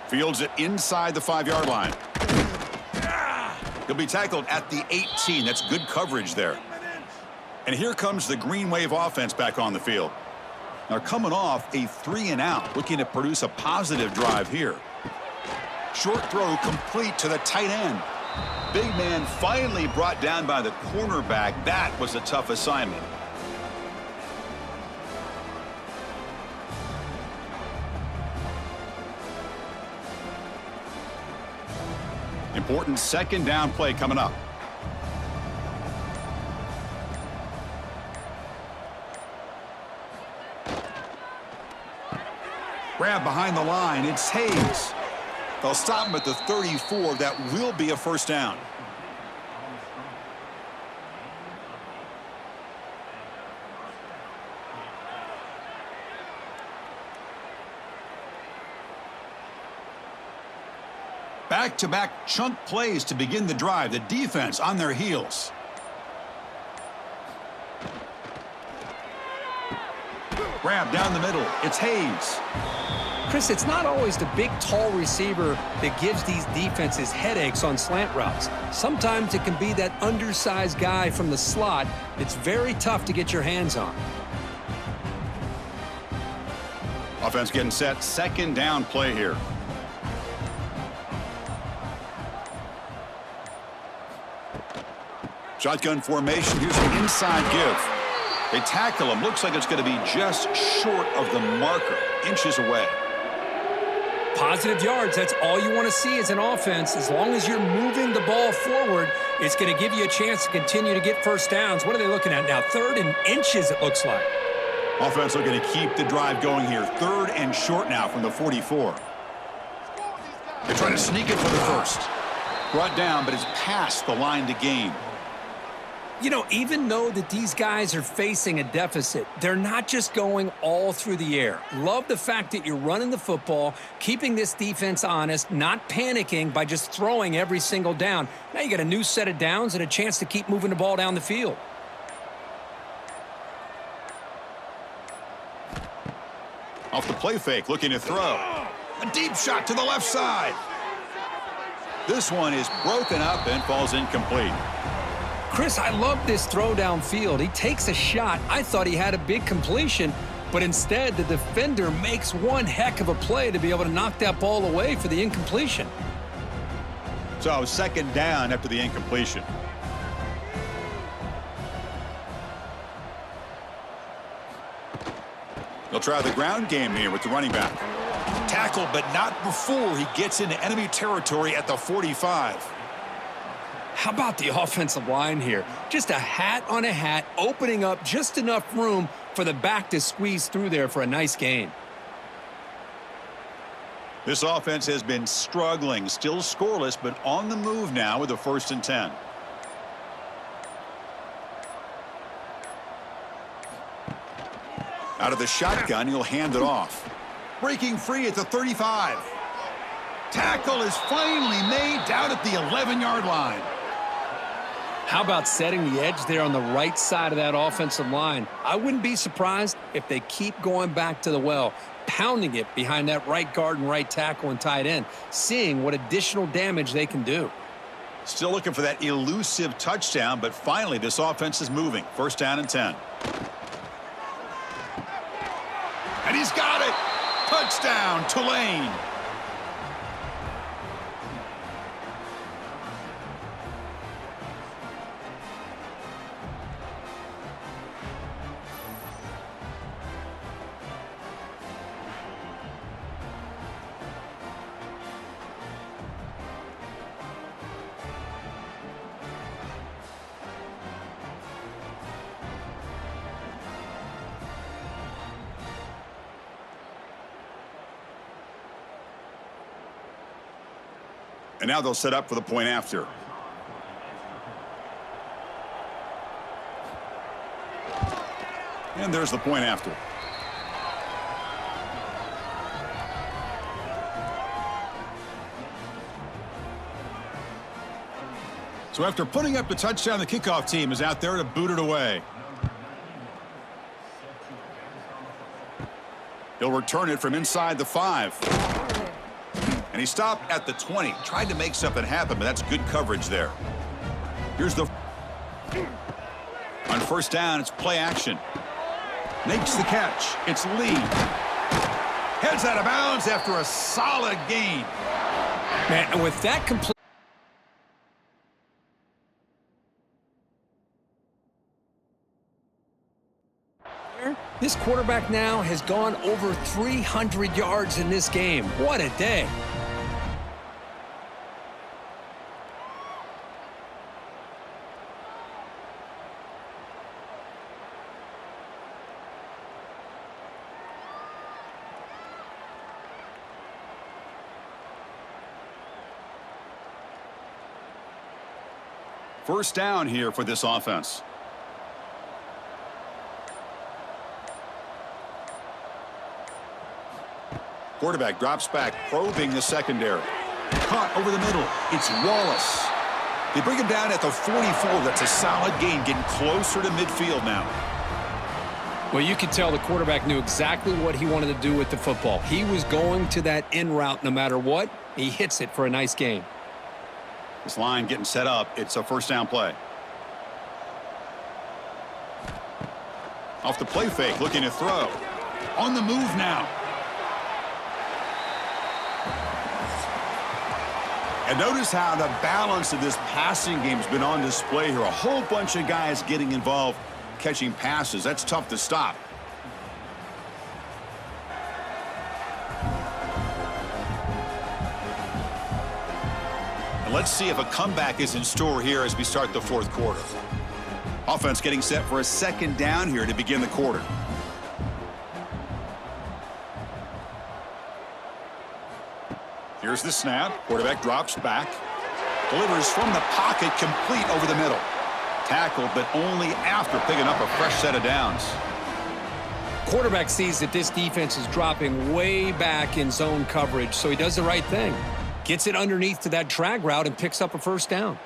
Fields it inside the 5-yard line. He'll be tackled at the 18. That's good coverage there. And here comes the Green Wave offense back on the field. Now coming off a 3-and-out, looking to produce a positive drive here. Short throw complete to the tight end. Big man finally brought down by the cornerback. That was a tough assignment. Important second down play coming up. Grab behind the line. It's Hayes. They'll stop him at the 34. That will be a first down. Back-to-back chunk plays to begin the drive. The defense on their heels. Grab down the middle. It's Hayes. Chris, it's not always the big, tall receiver that gives these defenses headaches on slant routes. Sometimes it can be that undersized guy from the slot that's very tough to get your hands on. Offense getting set. Second down play here. Shotgun formation. Here's an inside give. They tackle him. Looks like it's going to be just short of the marker. Inches away. Positive yards, that's all you want to see as an offense. As long as you're moving the ball forward, it's going to give you a chance to continue to get first downs. What are they looking at now? 3rd and inches, it looks like. Offense looking to keep the drive going here. 3rd and short now from the 44. They try to sneak it for the first. Brought down, but it's past the line to gain. You know, even though that these guys are facing a deficit, they're not just going all through the air. Love the fact that you're running the football, keeping this defense honest, not panicking by just throwing every single down. Now you got a new set of downs and a chance to keep moving the ball down the field. Off the play fake, looking to throw. A deep shot to the left side. This one is broken up and falls incomplete. Chris, I love this throw downfield. He takes a shot. I thought he had a big completion, but instead the defender makes one heck of a play to be able to knock that ball away for the incompletion. So second down after the incompletion. They'll try the ground game here with the running back. Tackled, but not before he gets into enemy territory at the 45. How about the offensive line here? Just a hat on a hat, opening up just enough room for the back to squeeze through there for a nice gain. This offense has been struggling, still scoreless, but on the move now with a 1st and 10. Out of the shotgun, he'll hand it off. Breaking free at the 35. Tackle is finally made down at the 11-yard line. How about setting the edge there on the right side of that offensive line? I wouldn't be surprised if they keep going back to the well, pounding it behind that right guard and right tackle and tight end, seeing what additional damage they can do. Still looking for that elusive touchdown, but finally this offense is moving. 1st down and 10. And he's got it. Touchdown, Tulane. And now they'll set up for the point after. And there's the point after. So after putting up the touchdown, the kickoff team is out there to boot it away. He'll return it from inside the 5. And he stopped at the 20. Tried to make something happen, but that's good coverage there. Here's the... On first down, it's play action. Makes the catch. It's Lee. Heads out of bounds after a solid gain. Man, and with that complete... This quarterback now has gone over 300 yards in this game. What a day. First down here for this offense. Quarterback drops back, probing the secondary. Caught over the middle. It's Wallace. They bring him down at the 44. That's a solid gain, getting closer to midfield now. Well, you could tell the quarterback knew exactly what he wanted to do with the football. He was going to that in route no matter what. He hits it for a nice gain. This line getting set up. It's a first down play. Off the play fake, looking to throw. On the move now. And notice how the balance of this passing game has been on display here. A whole bunch of guys getting involved, catching passes. That's tough to stop. And let's see if a comeback is in store here as we start the fourth quarter. Offense getting set for a second down here to begin the quarter. Here's the snap. Quarterback drops back. Delivers from the pocket, complete over the middle. Tackled, but only after picking up a fresh set of downs. Quarterback sees that this defense is dropping way back in zone coverage, so he does the right thing. Gets it underneath to that drag route and picks up a first down.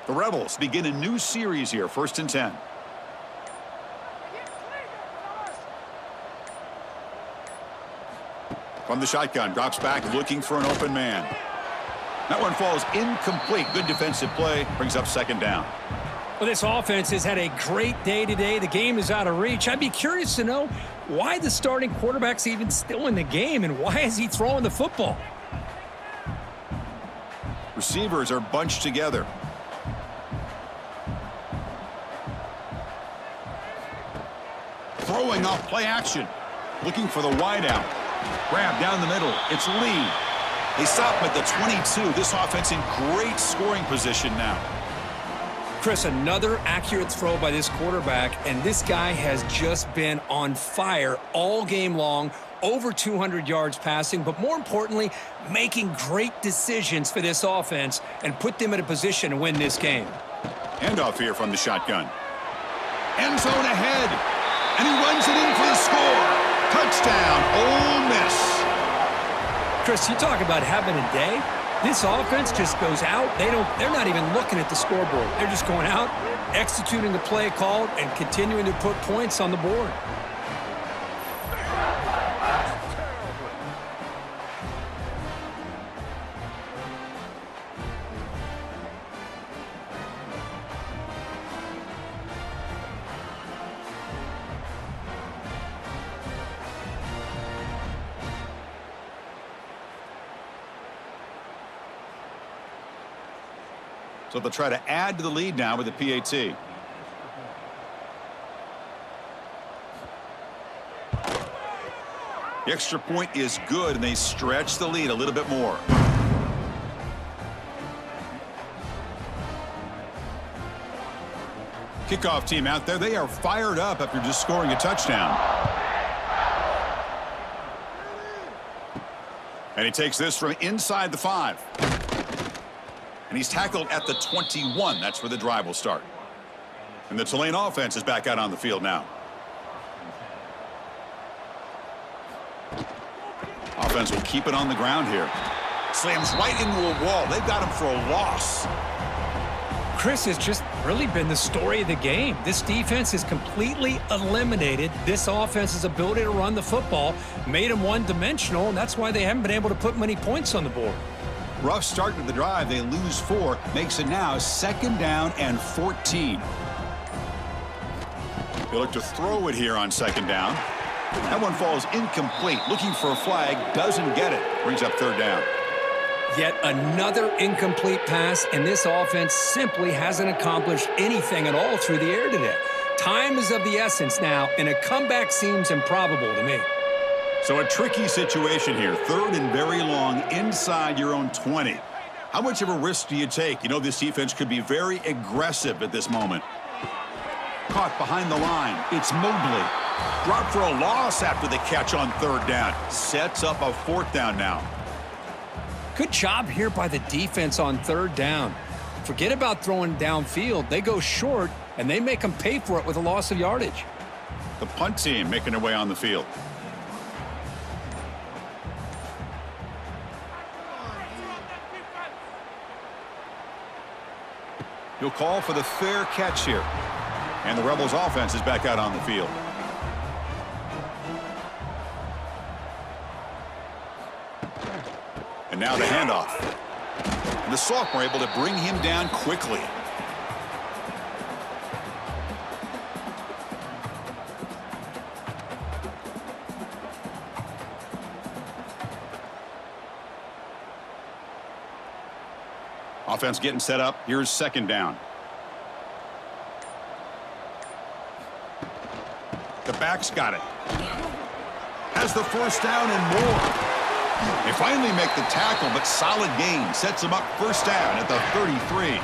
The Rebels begin a new series here, 1st and 10. From the shotgun, drops back, looking for an open man. That one falls incomplete. Good defensive play, brings up second down. Well, this offense has had a great day today. The game is out of reach. I'd be curious to know why the starting quarterback's even still in the game and why is he throwing the football? Receivers are bunched together. Throwing off play action. Looking for the wideout. Grab down the middle. It's Lee. They stop him at the 22. This offense in great scoring position now. Chris, another accurate throw by this quarterback, and this guy has just been on fire all game long, over 200 yards passing, but more importantly, making great decisions for this offense and put them in a position to win this game. Handoff here from the shotgun. End zone ahead, and he runs it in for the score. Touchdown, Ole Miss. Chris, you talk about having a day. This offense just goes out. They're not even looking at the scoreboard. They're just going out, executing the play called, and continuing to put points on the board. So they'll try to add to the lead now with the PAT. The extra point is good, and they stretch the lead a little bit more. Kickoff team out there. They are fired up after just scoring a touchdown. And he takes this from inside the 5. And he's tackled at the 21. That's where the drive will start. And the Tulane offense is back out on the field now. Offense will keep it on the ground here. Slams right into a wall. They've got him for a loss. Chris, has just really been the story of the game. This defense has completely eliminated this offense's ability to run the football, made them one-dimensional, and that's why they haven't been able to put many points on the board. Rough start to the drive. They lose 4. Makes it now 2nd down and 14. They look to throw it here on 2nd down. That one falls incomplete. Looking for a flag. Doesn't get it. Brings up 3rd down. Yet another incomplete pass, and this offense simply hasn't accomplished anything at all through the air today. Time is of the essence now, and a comeback seems improbable to me. So a tricky situation here. 3rd and very long inside your own 20. How much of a risk do you take? You know this defense could be very aggressive at this moment. Caught behind the line. It's Mobley. Dropped for a loss after the catch on 3rd down. Sets up a 4th down now. Good job here by the defense on 3rd down. Forget about throwing downfield. They go short, and they make them pay for it with a loss of yardage. The punt team making their way on the field. He'll call for the fair catch here. And the Rebels offense is back out on the field. And now the handoff. And the sophomore able to bring him down quickly. Offense getting set up. Here's 2nd down. The back's got it. Has the 1st down and more. They finally make the tackle, but solid gain. Sets them up 1st down at the 33.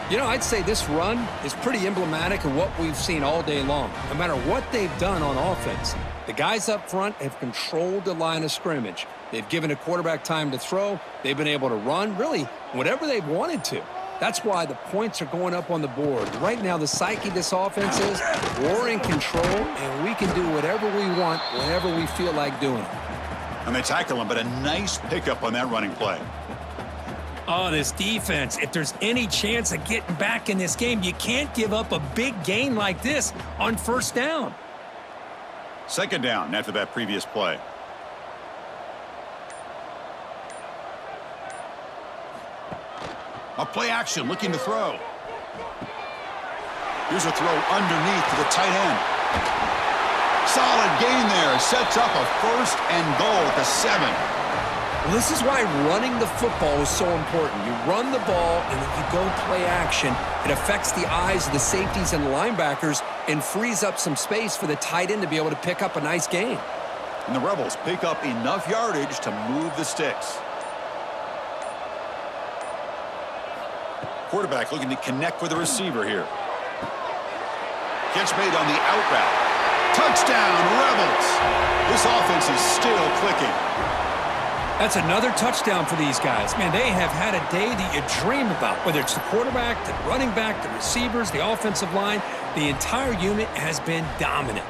You know, I'd say this run is pretty emblematic of what we've seen all day long. No matter what they've done on offense, the guys up front have controlled the line of scrimmage. They've given a quarterback time to throw. They've been able to run, really, whatever they've wanted to. That's why the points are going up on the board. Right now, the psyche of this offense is we're in control, and we can do whatever we want whenever we feel like doing it. And they tackle him, but a nice pickup on that running play. Oh, this defense, if there's any chance of getting back in this game, you can't give up a big gain like this on 1st down. 2nd down after that previous play. A play action looking to throw. Here's a throw underneath to the tight end. Solid gain there. Sets up a 1st and goal at the 7. Well, this is why running the football is so important. You run the ball and then you go play action. It affects the eyes of the safeties and the linebackers and frees up some space for the tight end to be able to pick up a nice gain. And the Rebels pick up enough yardage to move the sticks. Quarterback looking to connect with the receiver here. Catch made on the out route. Touchdown, Rebels. This offense is still clicking. That's another touchdown for these guys. Man, they have had a day that you dream about, whether it's the quarterback, the running back, the receivers, the offensive line. The entire unit has been dominant.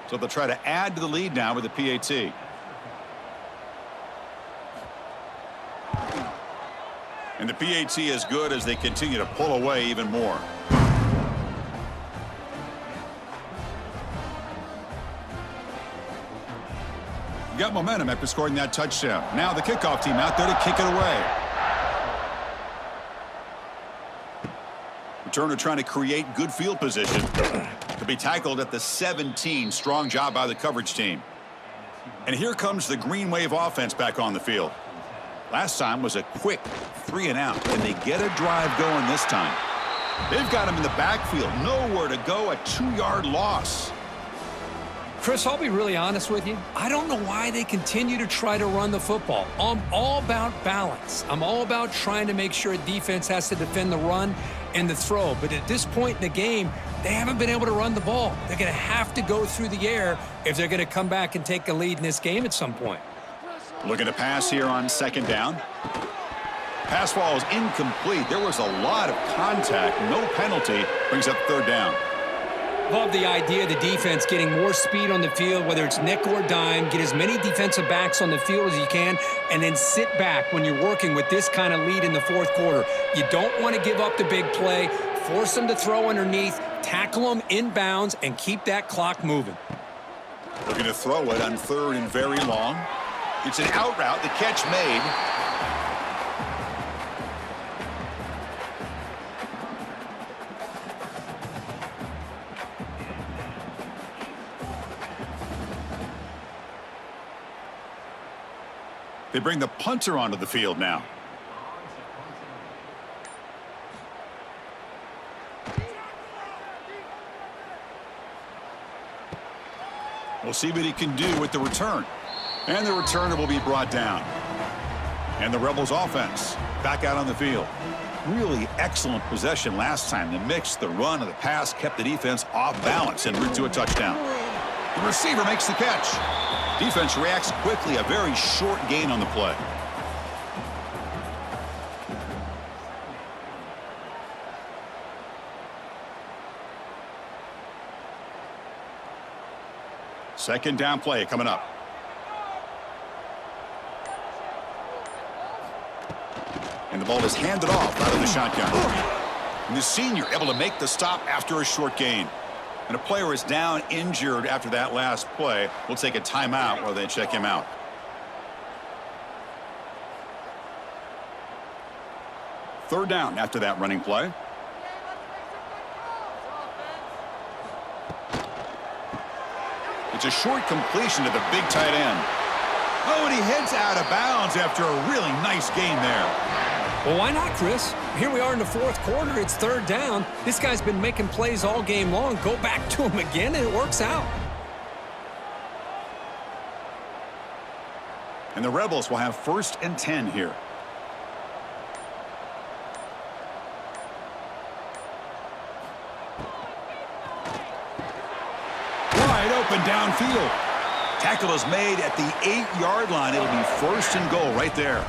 So they'll try to add to the lead now with the PAT. And the PAT is good as they continue to pull away even more. Got momentum after scoring that touchdown. Now the kickoff team out there to kick it away. Returner trying to create good field position. To be tackled at the 17. Strong job by the coverage team. And here comes the Green Wave offense back on the field. Last time was a quick 3 and out. And they get a drive going this time. They've got him in the backfield. Nowhere to go. A 2-yard loss. Chris, I'll be really honest with you. I don't know why they continue to try to run the football. I'm all about balance. I'm all about trying to make sure a defense has to defend the run and the throw. But at this point in the game, they haven't been able to run the ball. They're going to have to go through the air if they're going to come back and take a lead in this game at some point. Looking to pass here on 2nd down. Pass ball is incomplete. There was a lot of contact. No penalty. Brings up 3rd down. Love the idea of the defense getting more speed on the field, whether it's nickel or dime, get as many defensive backs on the field as you can, and then sit back when you're working with this kind of lead in the fourth quarter. You don't want to give up the big play, force them to throw underneath, tackle them inbounds, and keep that clock moving. Looking to throw it on 3rd and very long. It's an out route, the catch made. They bring the punter onto the field now. We'll see what he can do with the return. And the returner will be brought down. And the Rebels offense back out on the field. Really excellent possession last time. The mix, the run, and the pass kept the defense off balance en route to a touchdown. The receiver makes the catch. Defense reacts quickly, a very short gain on the play. Second down play coming up. And the ball is handed off out of the shotgun. And the senior able to make the stop after a short gain. And a player is down injured after that last play. We'll take a timeout while they check him out. Third down after that running play. It's a short completion to the big tight end. Oh, and he heads out of bounds after a really nice gain there. Well, why not, Chris? Here we are in the fourth quarter. It's third down. This guy's been making plays all game long. Go back to him again, and it works out. And the Rebels will have 1st and 10 here. Wide open downfield. Tackle is made at the 8-yard line. It'll be 1st and goal right there.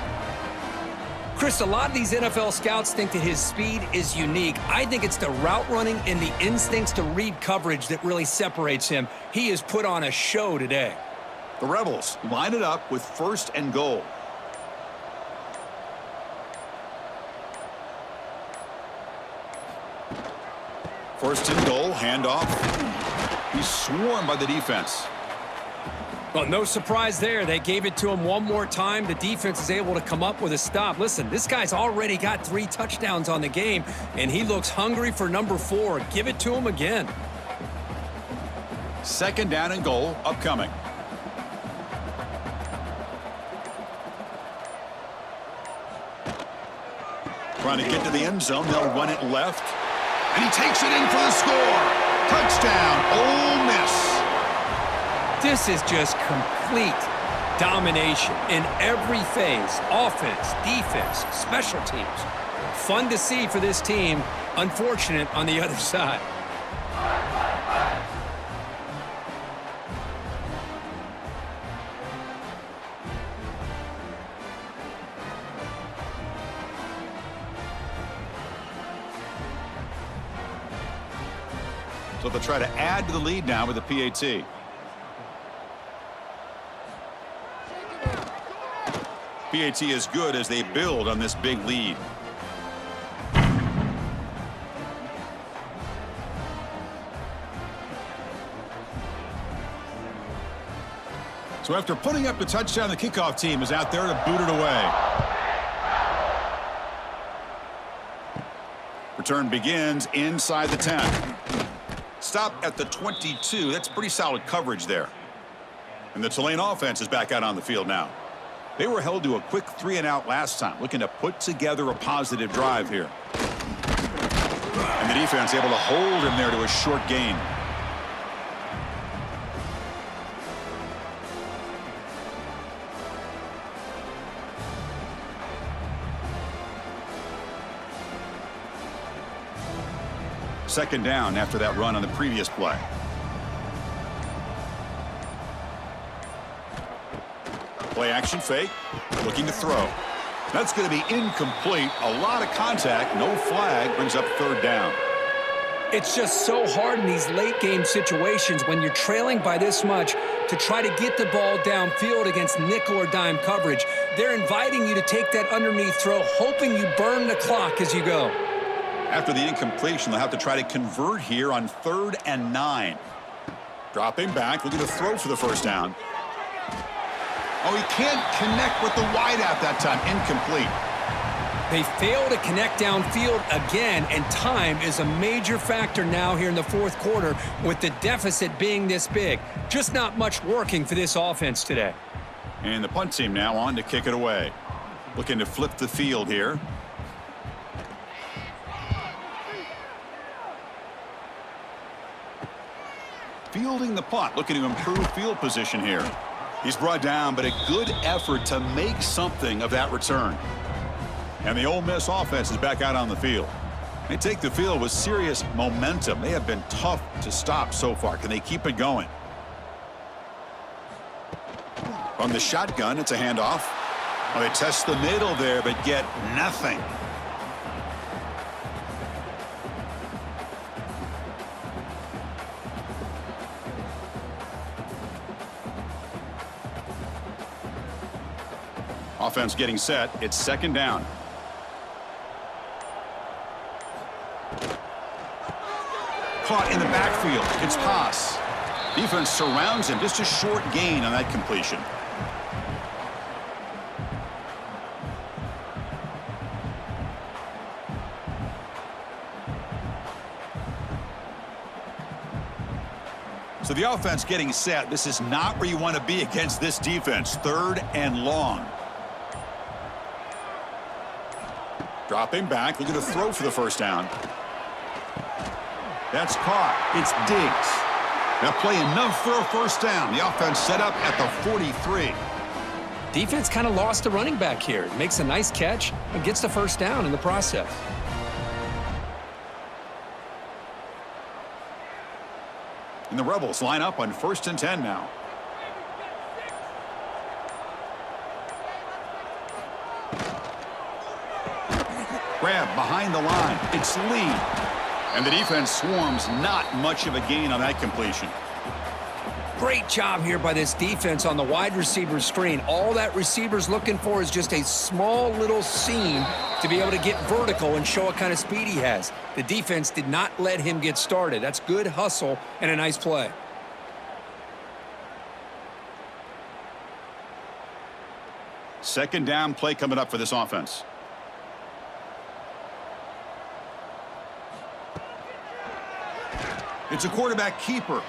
Chris, a lot of these NFL scouts think that his speed is unique. I think it's the route running and the instincts to read coverage that really separates him. He has put on a show today. The Rebels line it up with 1st and goal. First and goal, handoff. He's swarmed by the defense. Well, no surprise there. They gave it to him one more time. The defense is able to come up with a stop. Listen, this guy's already got 3 touchdowns on the game, and he looks hungry for number 4. Give it to him again. Second down and goal upcoming. Trying to get to the end zone. They'll run it left. And he takes it in for the score. Touchdown, Ole Miss. This is just complete domination in every phase. Offense, defense, special teams. Fun to see for this team. Unfortunate on the other side. So they'll try to add to the lead now with the PAT. PAT is good as they build on this big lead. So after putting up the touchdown, the kickoff team is out there to boot it away. Return begins inside the 10. Stop at the 22. That's pretty solid coverage there. And the Tulane offense is back out on the field now. They were held to a quick 3-and-out last time, looking to put together a positive drive here. And the defense able to hold him there to a short gain. Second down after that run on the previous play. Play action fake, looking to throw. That's going to be incomplete. A lot of contact, no flag, brings up third down. It's just so hard in these late-game situations when you're trailing by this much to try to get the ball downfield against nickel or dime coverage. They're inviting you to take that underneath throw, hoping you burn the clock as you go. After the incompletion, they'll have to try to convert here on 3rd and 9. Dropping back, looking to throw for the first down. Oh, he can't connect with the wideout that time. Incomplete. They fail to connect downfield again, and time is a major factor now here in the fourth quarter with the deficit being this big. Just not much working for this offense today. And the punt team now on to kick it away. Looking to flip the field here. Fielding the punt, looking to improve field position here. He's brought down, but a good effort to make something of that return. And the Ole Miss offense is back out on the field. They take the field with serious momentum. They have been tough to stop so far. Can they keep it going? From the shotgun, it's a handoff. Well, they test the middle there, but get nothing. Offense getting set. It's 2nd down. Caught in the backfield. It's Haas. Defense surrounds him. Just a short gain on that completion. So the offense getting set. This is not where you want to be against this defense. 3rd and long. Dropping back, looking to throw for the first down. That's caught. It's Diggs. They'll play enough for a first down. The offense set up at the 43. Defense kind of lost the running back here. Makes a nice catch and gets the first down in the process. And the Rebels line up on 1st and 10 now. Grab behind the line. It's Lee. And the defense swarms. Not much of a gain on that completion. Great job here by this defense on the wide receiver screen. All that receiver's looking for is just a small little seam to be able to get vertical and show what kind of speed he has. The defense did not let him get started. That's good hustle and a nice play. Second down play coming up for this offense. It's a quarterback keeper.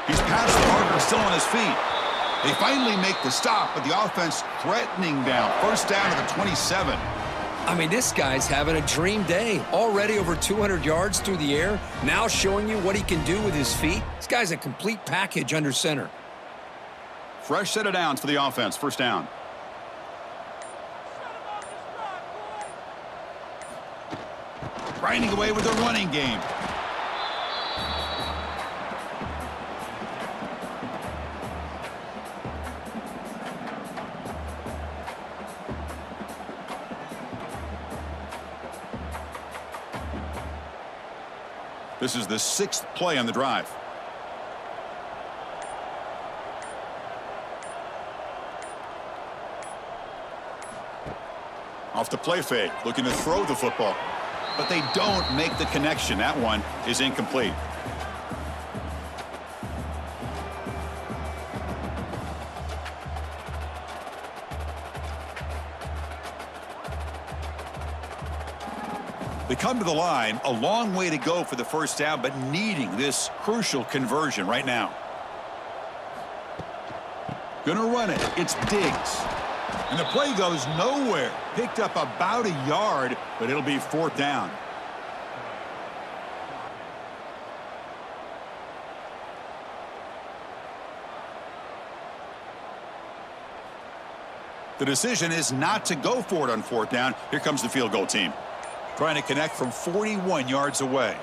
He's past the marker, still on his feet. They finally make the stop, but the offense threatening down. First down to the 27. I mean, this guy's having a dream day. Already over 200 yards through the air. Now showing you what he can do with his feet. This guy's a complete package under center. Fresh set of downs for the offense. First down. Grinding away with the running game. This is the 6th play on the drive. Off the play fake, looking to throw the football. But they don't make the connection. That one is incomplete. They come to the line, a long way to go for the first down, but needing this crucial conversion right now. Gonna run it. It's Diggs. And the play goes nowhere. Picked up about a yard, but it'll be 4th down. The decision is not to go for it on 4th down. Here comes the field goal team. Trying to connect from 41 yards away.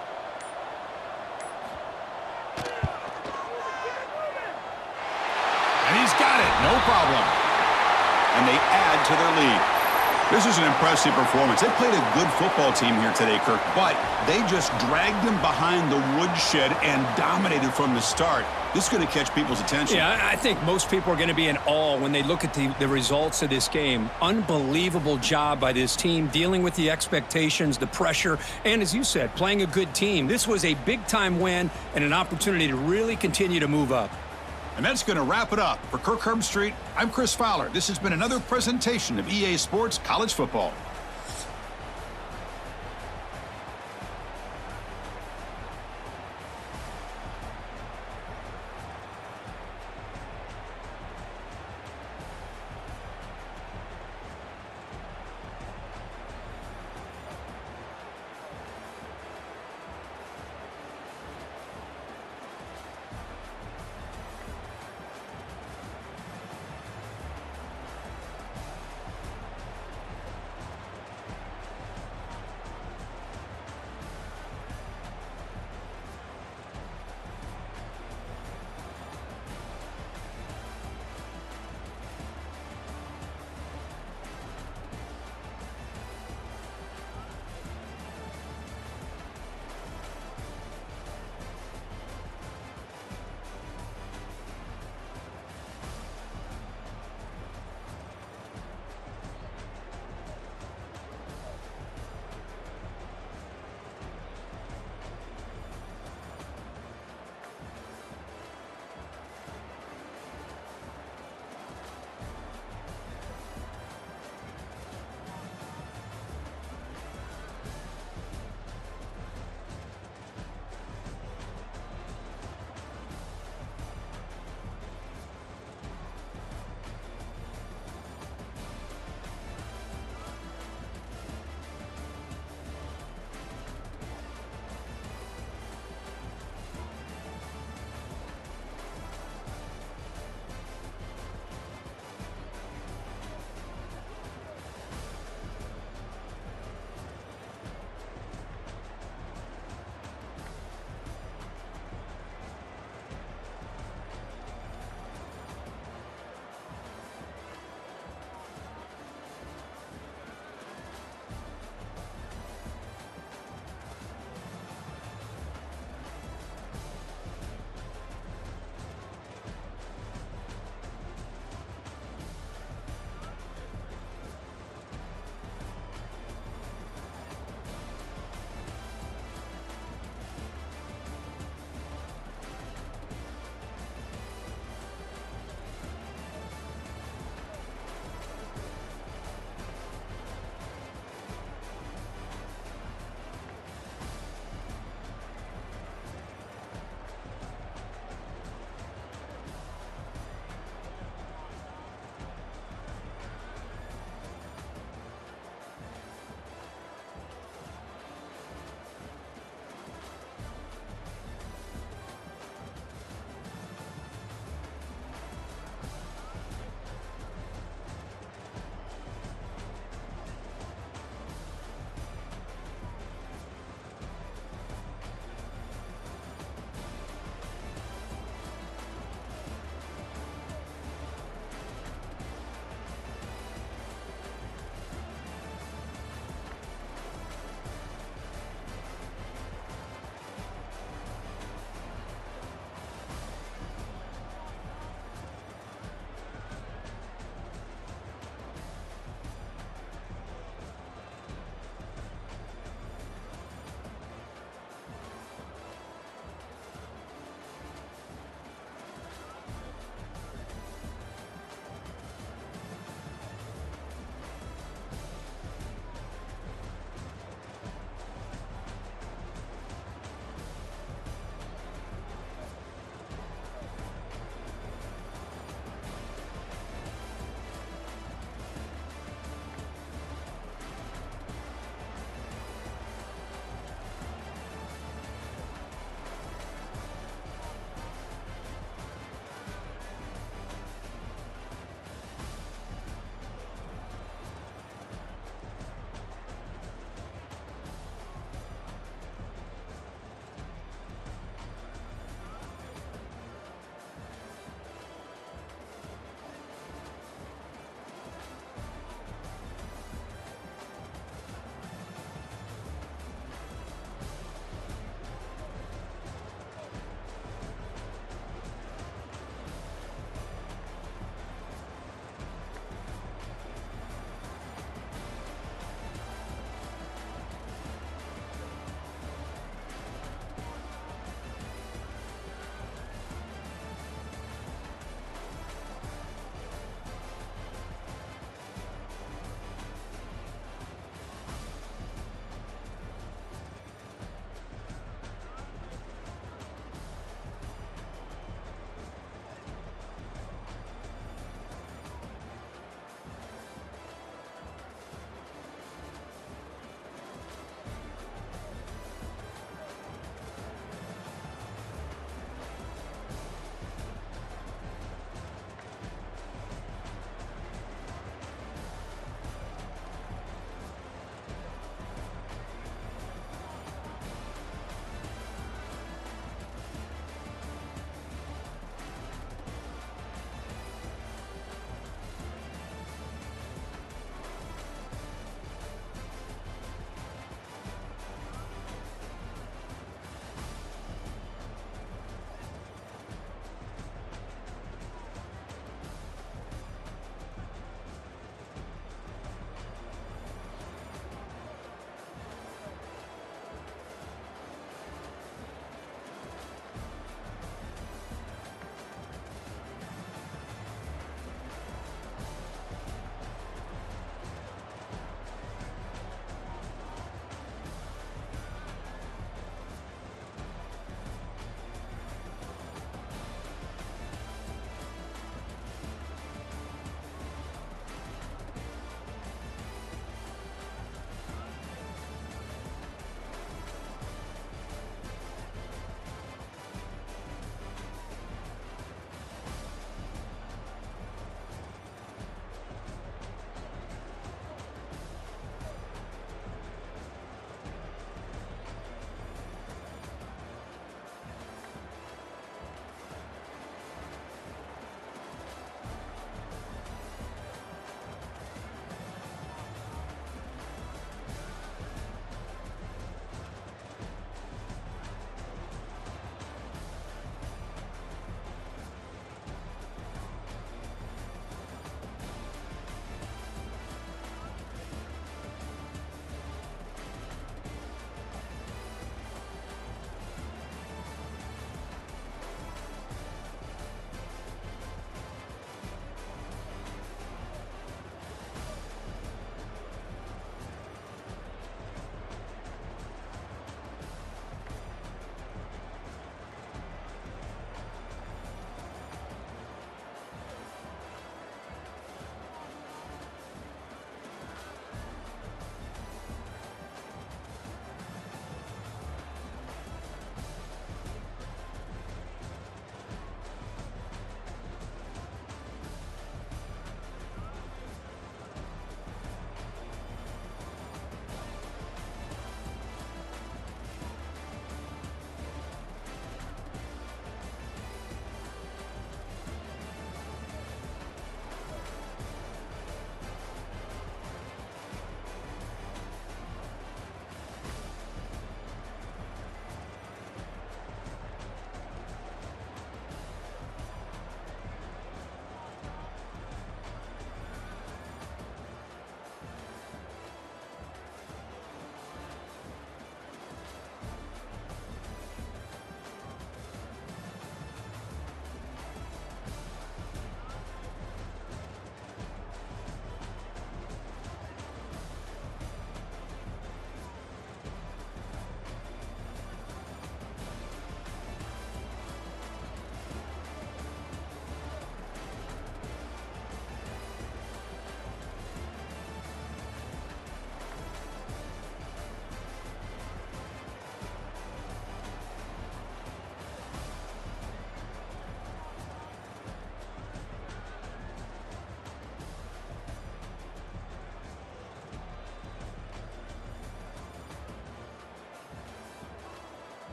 And he's got it. No problem. And they add to their lead. This is an impressive performance. They played a good football team here today, Kirk, but they just dragged them behind the woodshed and dominated from the start. This is going to catch people's attention. Yeah, I think most people are going to be in awe when they look at the results of this game. Unbelievable job by this team, dealing with the expectations, the pressure, and as you said, playing a good team. This was a big-time win and an opportunity to really continue to move up. And that's going to wrap it up. For Kirk Herbstreit, I'm Chris Fowler. This has been another presentation of EA Sports College Football.